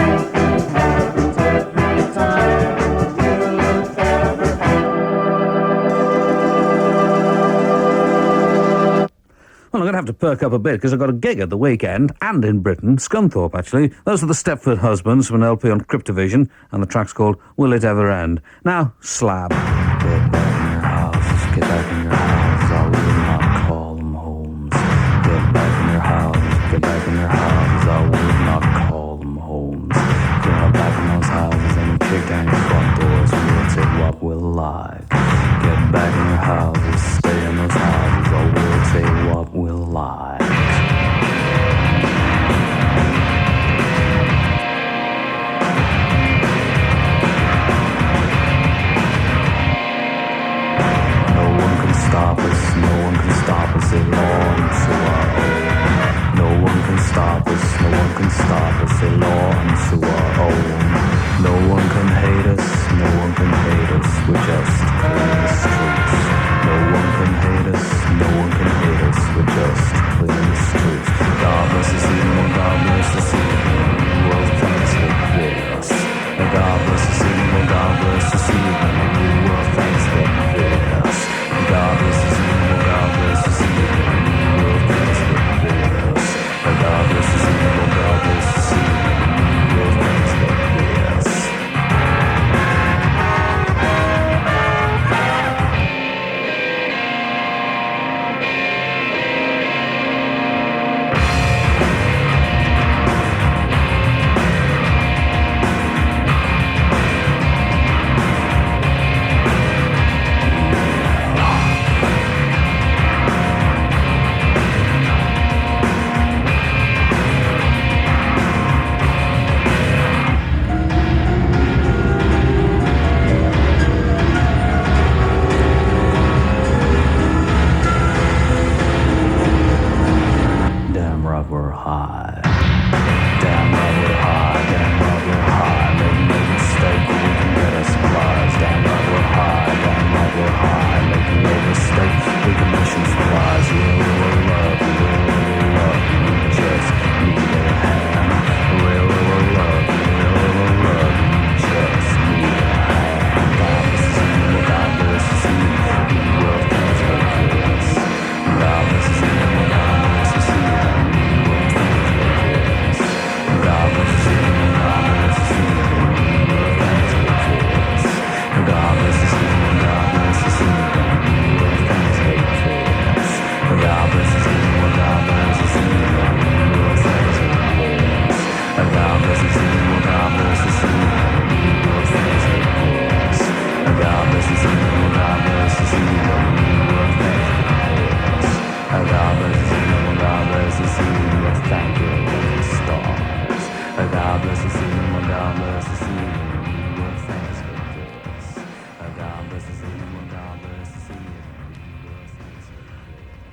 Well, I'm going to have to perk up a bit because I've got a gig at the weekend, and in Britain, Scunthorpe, actually. Those are the Stepford Husbands from an LP on Cryptovision, and the track's called Will It Ever End? Now, slab. Get back in your house, I will not call them homes. Get back in your house, get back in your house, I will not call them homes. Get back in those houses and kick down your front doors, and we'll take what we'll like. Get back in your houses, stay in those houses, I will take what we'll like. No one can stop us, no one can stop us, it belongs to our own. No one can stop us, no one can stop us, it belongs to our own. No one can hate us, no one can hate us, we're just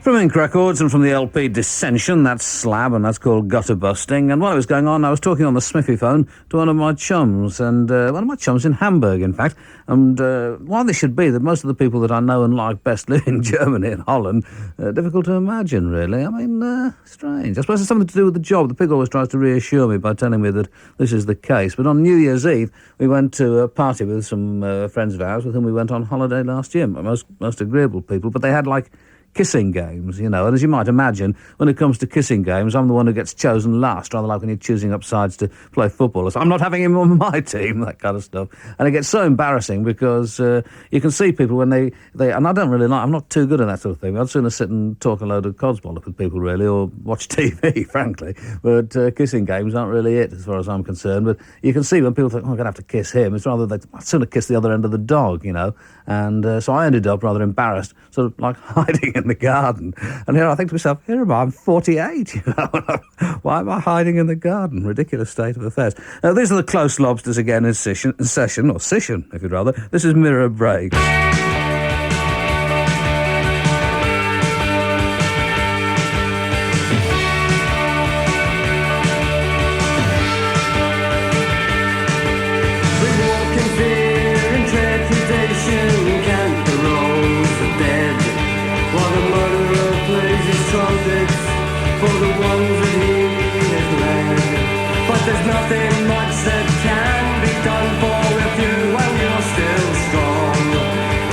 From Ink Records and from the LP Dissension, that's Slab, and that's called Gutter Busting. And while it was going on, I was talking on the Smithy phone to one of my chums, and one of my chums in Hamburg, in fact. And why this should be that most of the people that I know and like best live in Germany and Holland, difficult to imagine, really. I mean, strange. I suppose it's something to do with the job. The pig always tries to reassure me by telling me that this is the case. But on New Year's Eve, we went to a party with some friends of ours with whom we went on holiday last year. Most agreeable people, but they had, like, kissing games, you know, and as you might imagine, when it comes to kissing games, I'm the one who gets chosen last, rather like when you're choosing up sides to play football. So I'm not having him on my team, that kind of stuff. And it gets so embarrassing because you can see people when they and I don't really like, I'm not too good at that sort of thing. I'd sooner sit and talk a load of codswallop with people, really, or watch TV, frankly. But kissing games aren't really it, as far as I'm concerned. But you can see when people think, oh, I'm going to have to kiss him, it's rather I'd sooner kiss the other end of the dog, you know. And so I ended up rather embarrassed, sort of like hiding in the garden. And here I think to myself, here am I, I'm 48, you know. Why am I hiding in the garden? Ridiculous state of affairs. These are the Close Lobsters again in session, if you'd rather. This is Mirror Break. There's nothing much that can be done for if you and you're still strong.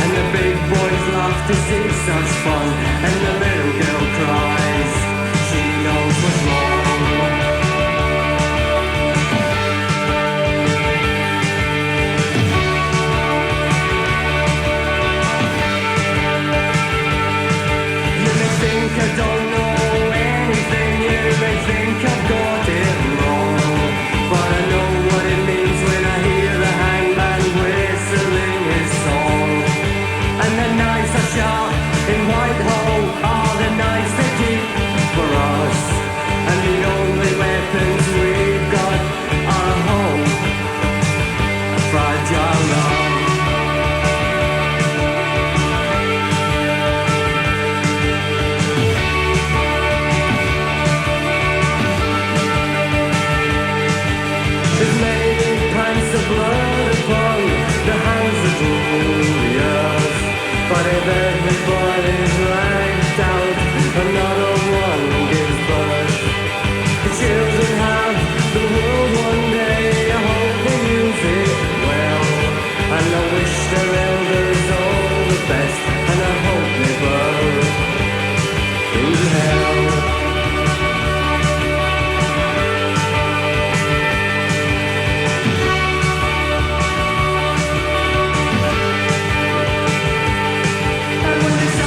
And the big boys love to see such fun, and the little girl cries, she knows what's wrong. You may think I don't know anything, you may think I've got it wrong. But I know what it means when I hear the hangman whistling his song. And the nights are sharp in Whitehall are the nights they keep for us. And the only weapons we've got are home, fragile love. There's many pints of blood upon the hands that rule the earth. But if everybody's ranked out, another one gives birth. The children have the world one day, I hope they use it well. And I wish their elders all the best, and I hope they burn in hell. And when they say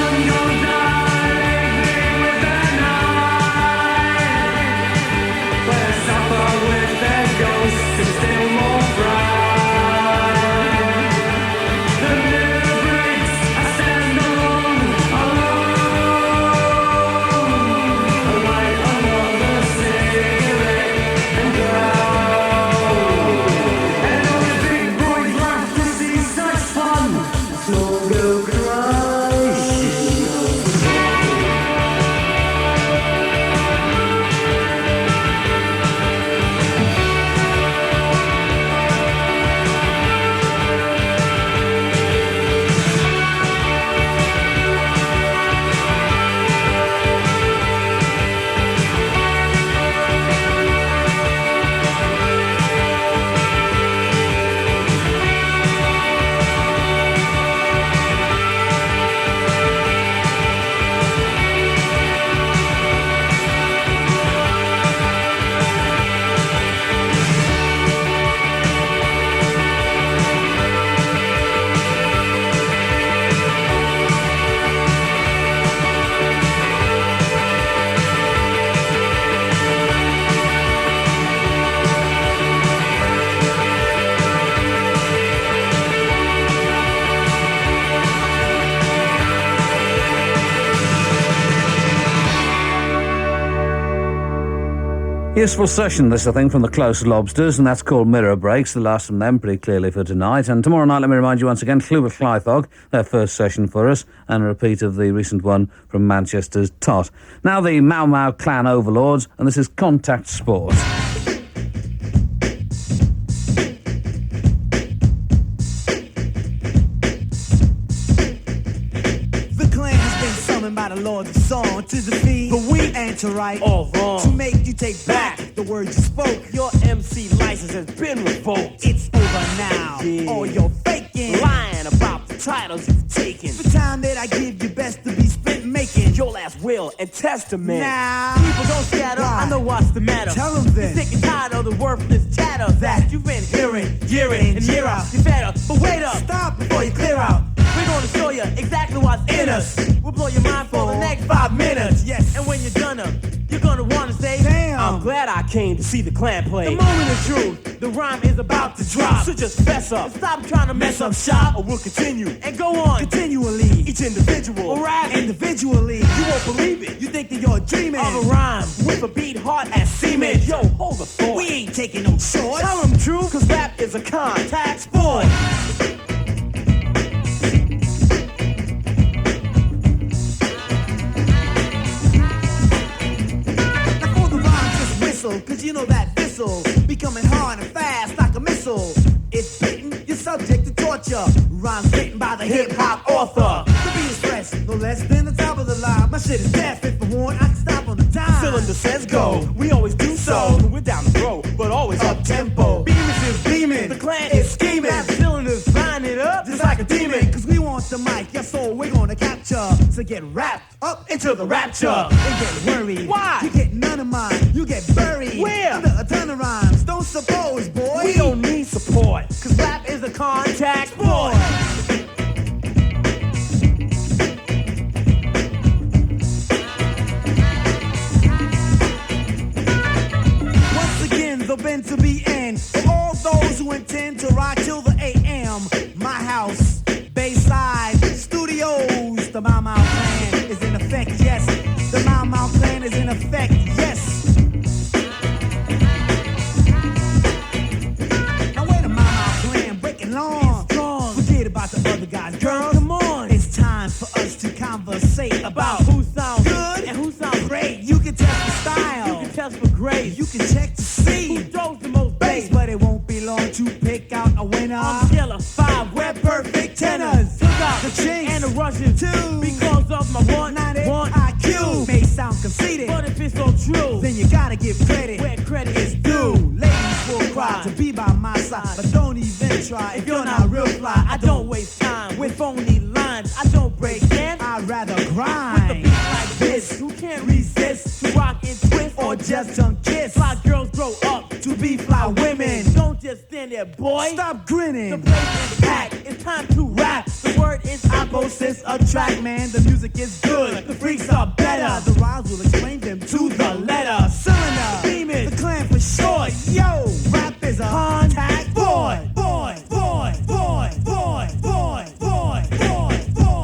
Useful session, this, I think, from the Close Lobsters, and that's called Mirror Breaks, the last from them pretty clearly for tonight. And tomorrow night, let me remind you once again, Clwyd Clythog, their first session for us, and a repeat of the recent one from Manchester's Tot. Now the Mau Mau Clan Overlords, and this is Contact Sport. By the Lord of Song to defeat the weak and to right all wrong, to make you take back the words you spoke. Your MC license has been revoked. It's over now. Yeah. All your faking, lying about the titles you've taken. The time that I give you best to be spent making your last will and testament. Now people don't scatter. Why? I know what's the matter. Tell them then. You're sick and tired of the worthless chatter that you've been hearing year in and year out. You're fed up, but wait up. Stop before you clear out. We're gonna show you exactly what's in us. We'll blow your mind for the next 5 minutes. Yes. And when you're done, you're gonna wanna say, damn, I'm glad I came to see the clan play. The moment of truth, the rhyme is about to drop. So just fess up and stop trying to mess up shop, or we'll continue and go on continually. Each individual, alright, individually. You won't believe it. You think that you're dreaming of a rhyme with a beat hard as cement. Yo, hold the thought. We ain't taking no shorts. Tell them true, cause rap is a contact sport. Cause you know that this'll be coming hard and fast like a missile. It's bitten, you're subject to torture. Rhymes written by the hip-hop author. The beat is fresh, no less than the top of the line. My shit is deaf, if I want, I can stop on the dime. Cylinder says go, we always do so. We're down the road, but always up-tempo. Beamish is beaming, the clan is scheming. That cylinder's lining it up just like a demon. Cause we want the mic, yes, so we're gonna capture. So get wrapped up into the rapture. And get worried. Why? You get none of mine, you get buried. Where? Under a ton of rhymes, don't suppose, boy. We don't need support, cause rap is a contact sport. Once again, the bend to be in. For all those who intend to rock till the AM. My house, Bayside Studios. The Mau Mau Clan is in effect, yes. The Mau Mau Clan is in effect, yes. Forget about the other guys, girl. Come on, it's time for us to conversate about who sounds good and who sounds great. You can test the style, you can test for grades, you can check to see who throws the most bass. But it won't be long to pick out a winner. On scale of 5, we're perfect tenors. Took out the Chinks and the Russians too, because of my 191 IQ. May sound conceited, but if it's so true, then you gotta give credit where credit is due. Ladies will cry to be by my side, but don't even try if you're not real fly. I don't waste time with phony lines. I don't break in, I'd rather grind. With a beat like this, you can't resist to rock and twist or just tongue kiss. Fly girls grow up to be fly women. Don't just stand there, boy. Stop grinning. The place is packed. It's time to rap. The word is opposites attract, man. The music is good. The freaks are better. The rhymes will explain them to the letter. Cylinder, beaming, the clan for short. Yo, rap is a contact boy. Boy, boy, boy, boy, boy, boy, boy, boy.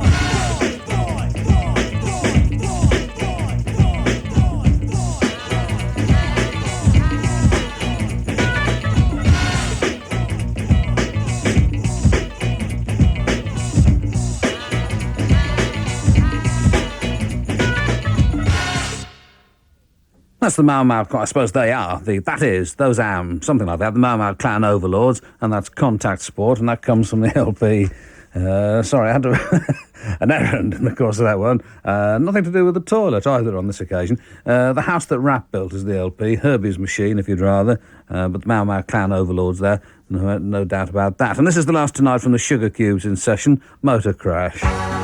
That's the Mau Mau, I suppose they are, those something like that, the Mau Mau Clan Overlords, and that's Contact Sport, and that comes from the LP. Sorry, I had an errand in the course of that one. Nothing to do with the toilet either on this occasion. The House That Rap Built is the LP, Herbie's Machine if you'd rather, but the Mau Mau Clan Overlords there, no doubt about that. And this is the last tonight from the Sugarcubes in session, Motor Crash. Crash.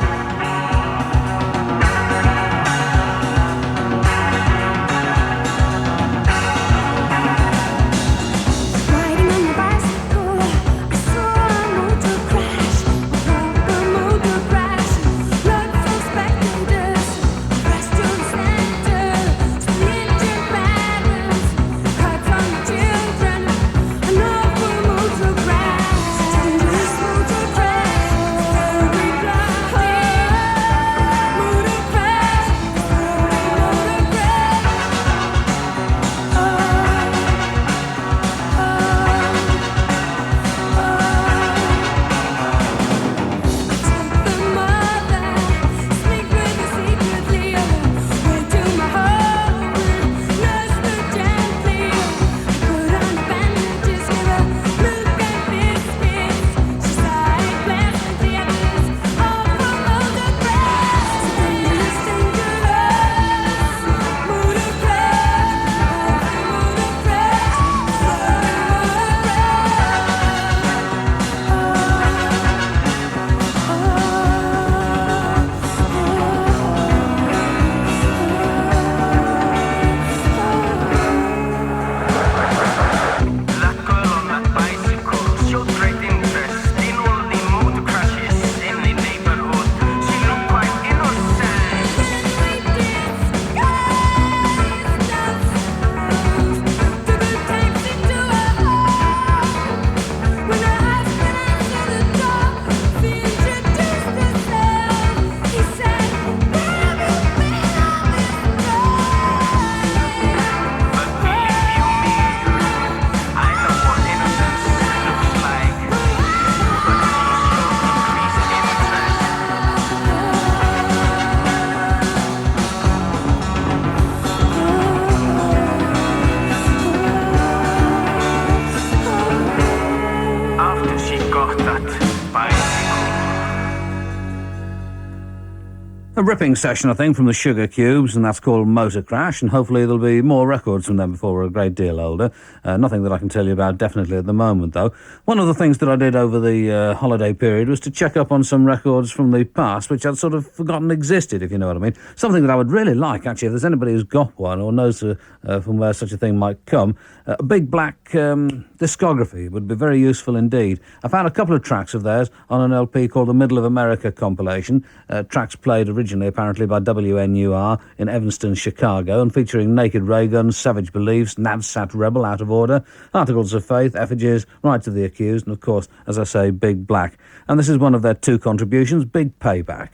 A ripping session, I think, from the Sugarcubes, and that's called Motor Crash, and hopefully there'll be more records from them before we're a great deal older. Nothing that I can tell you about definitely at the moment, though. One of the things that I did over the holiday period was to check up on some records from the past, which I'd sort of forgotten existed, if you know what I mean. Something that I would really like, actually, if there's anybody who's got one or knows from where such a thing might come, a big black discography would be very useful indeed. I found a couple of tracks of theirs on an LP called the Middle of America compilation, tracks played originally apparently by WNUR in Evanston, Chicago, and featuring Naked Ray Guns, Savage Beliefs, Nadsat Rebel, Out of Order, Articles of Faith, Effigies, Right to the Accused, and of course, as I say, Big Black. And this is one of their two contributions, Big Payback.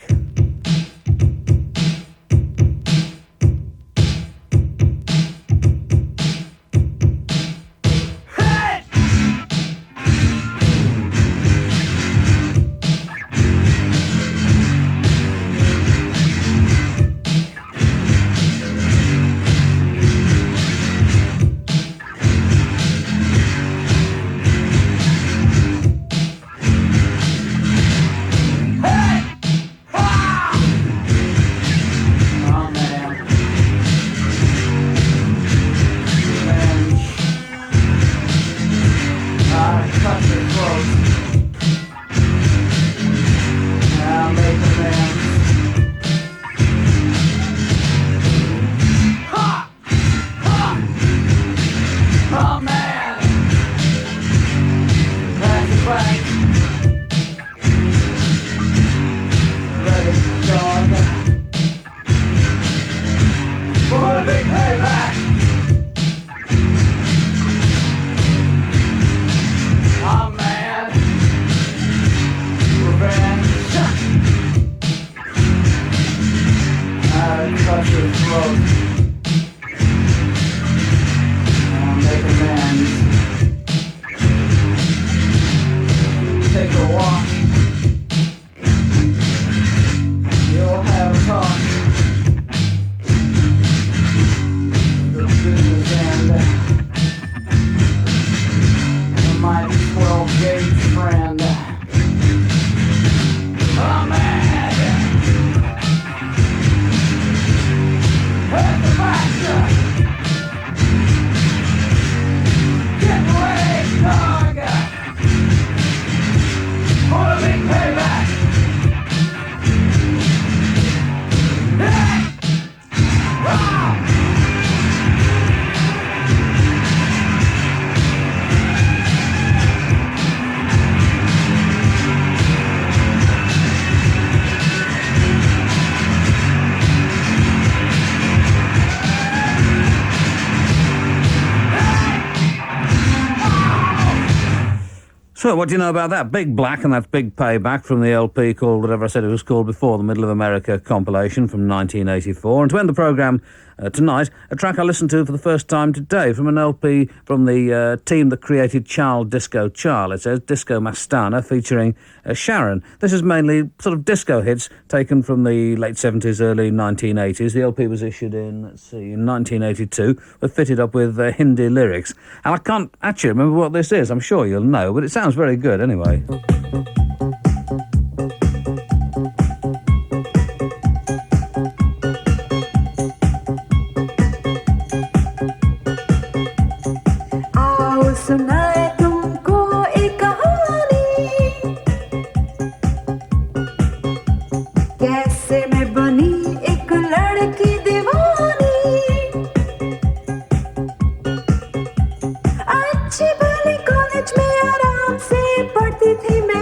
So, what do you know about that? Big Black, and that's Big Payback from the LP called, whatever I said it was called before, the Middle of America compilation from 1984. And to end the programme tonight, a track I listened to for the first time today from an LP from the team that created Charles Disco Charles. It says Disco Mastana featuring Sharon. This is mainly sort of disco hits taken from the late 70s, early 1980s. The LP was issued in, let's see, in 1982, but fitted up with Hindi lyrics. And I can't actually remember what this is. I'm sure you'll know, but it sounds very good anyway. आओ सुनाए तुमको एक कहानी, कैसे मैं बनी एक लड़की दीवानी, अच्छी भली कॉलेज में आराम से पढ़ती थी मैं।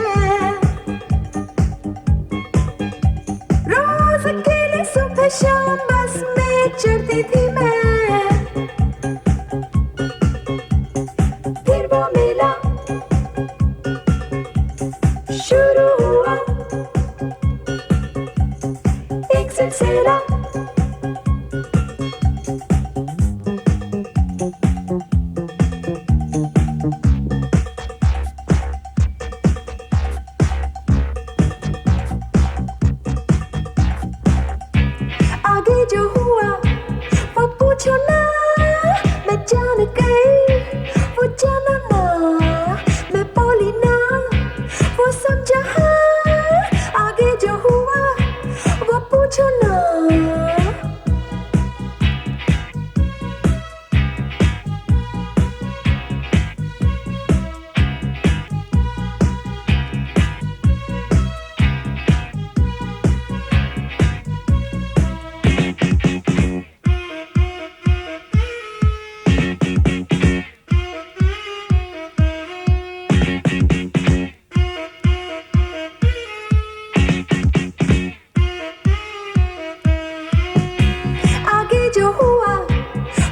आगे जो हुआ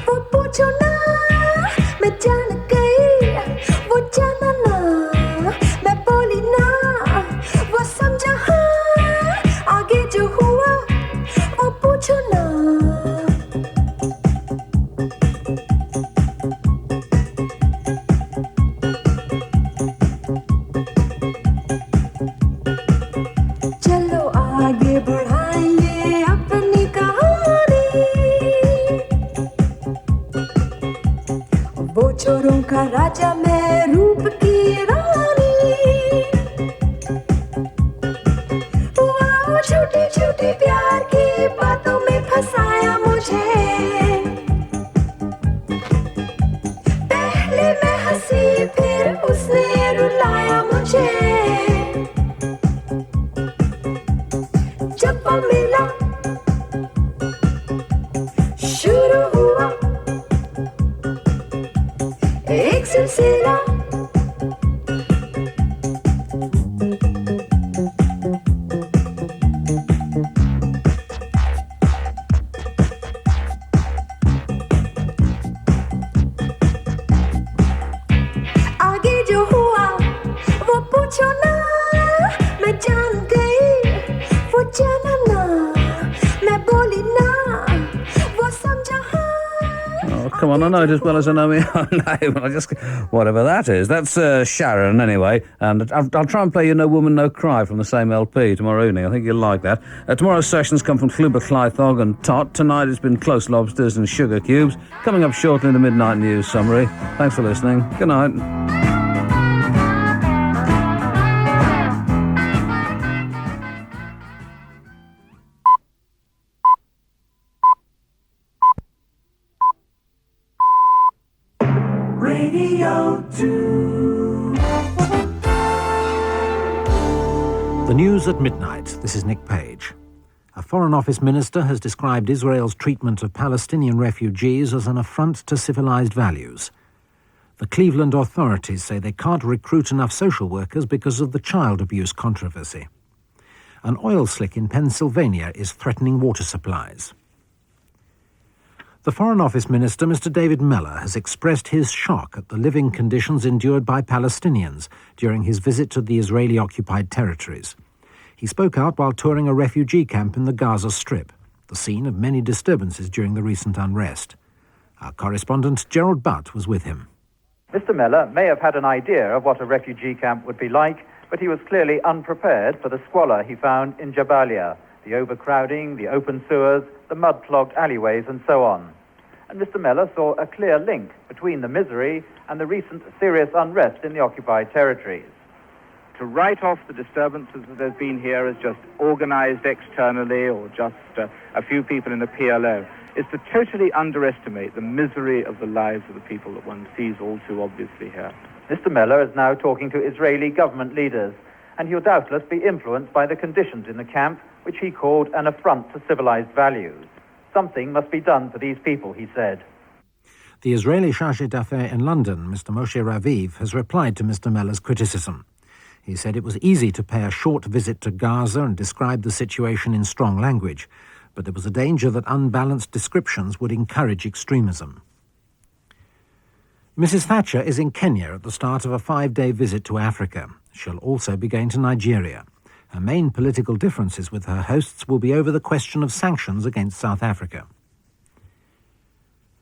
वो पूछो ना, मैं जान गई वो जाना ना, मैं बोली ना वो समझा हाँ, आगे जो हुआ वो पूछो ना। चलो आगे बढ़ाइए अपनी कहानी, वो चोरों का राजा मैं रूप की रानी, वाह छोटी छोटी प्यार की बातों में फंसाया मुझे, पहले मैं हंसी फिर उसने रुलाया मुझे, जब वो मिला शुरू हुआ एक सिलसिला, आगे जो हुआ वो पूछो ना, मैं जान गई वो जाना ना, मैं बोली ना वो समझा हाँ। Oh, come on, I know it as well as I know my own name. I just, whatever that is. That's Sharon, anyway. And I'll try and play you No Woman, No Cry from the same LP tomorrow evening. I think you'll like that. Tomorrow's sessions come from Cluber, Clythog and Tot. Tonight it's been Close Lobsters and Sugarcubes. Coming up shortly in the Midnight News Summary. Thanks for listening. Good night. Radio 2. The news at midnight. This is Nick Page. A Foreign Office minister has described Israel's treatment of Palestinian refugees as an affront to civilized values. The Cleveland authorities say they can't recruit enough social workers because of the child abuse controversy. An oil slick in Pennsylvania is threatening water supplies. The Foreign Office Minister, Mr. David Meller, has expressed his shock at the living conditions endured by Palestinians during his visit to the Israeli-occupied territories. He spoke out while touring a refugee camp in the Gaza Strip, the scene of many disturbances during the recent unrest. Our correspondent, Gerald Butt, was with him. Mr. Meller may have had an idea of what a refugee camp would be like, but he was clearly unprepared for the squalor he found in Jabalia, the overcrowding, the open sewers, the mud-clogged alleyways, and so on. And Mr. Meller saw a clear link between the misery and the recent serious unrest in the occupied territories. To write off the disturbances that there's been here as just organized externally or just a few people in the PLO is to totally underestimate the misery of the lives of the people that one sees all too obviously here. Mr. Meller is now talking to Israeli government leaders, and he'll doubtless be influenced by the conditions in the camp, which he called an affront to civilized values. Something must be done for these people, he said. The Israeli chargé d'affaires in London, Mr. Moshe Raviv, has replied to Mr. Meller's criticism. He said it was easy to pay a short visit to Gaza and describe the situation in strong language, but there was a danger that unbalanced descriptions would encourage extremism. Mrs. Thatcher is in Kenya at the start of a 5-day visit to Africa. She'll also be going to Nigeria. Her main political differences with her hosts will be over the question of sanctions against South Africa.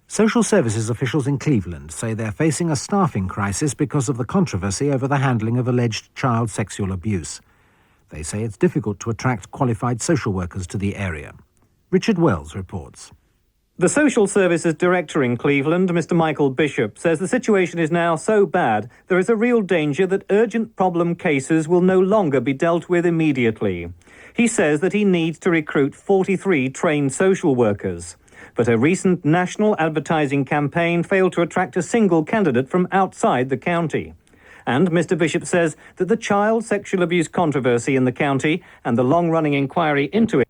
Social services officials in Cleveland say they're facing a staffing crisis because of the controversy over the handling of alleged child sexual abuse. They say it's difficult to attract qualified social workers to the area. Richard Wells reports. The Social Services Director in Cleveland, Mr. Michael Bishop, says the situation is now so bad there is a real danger that urgent problem cases will no longer be dealt with immediately. He says that he needs to recruit 43 trained social workers. But a recent national advertising campaign failed to attract a single candidate from outside the county. And Mr. Bishop says that the child sexual abuse controversy in the county and the long-running inquiry into it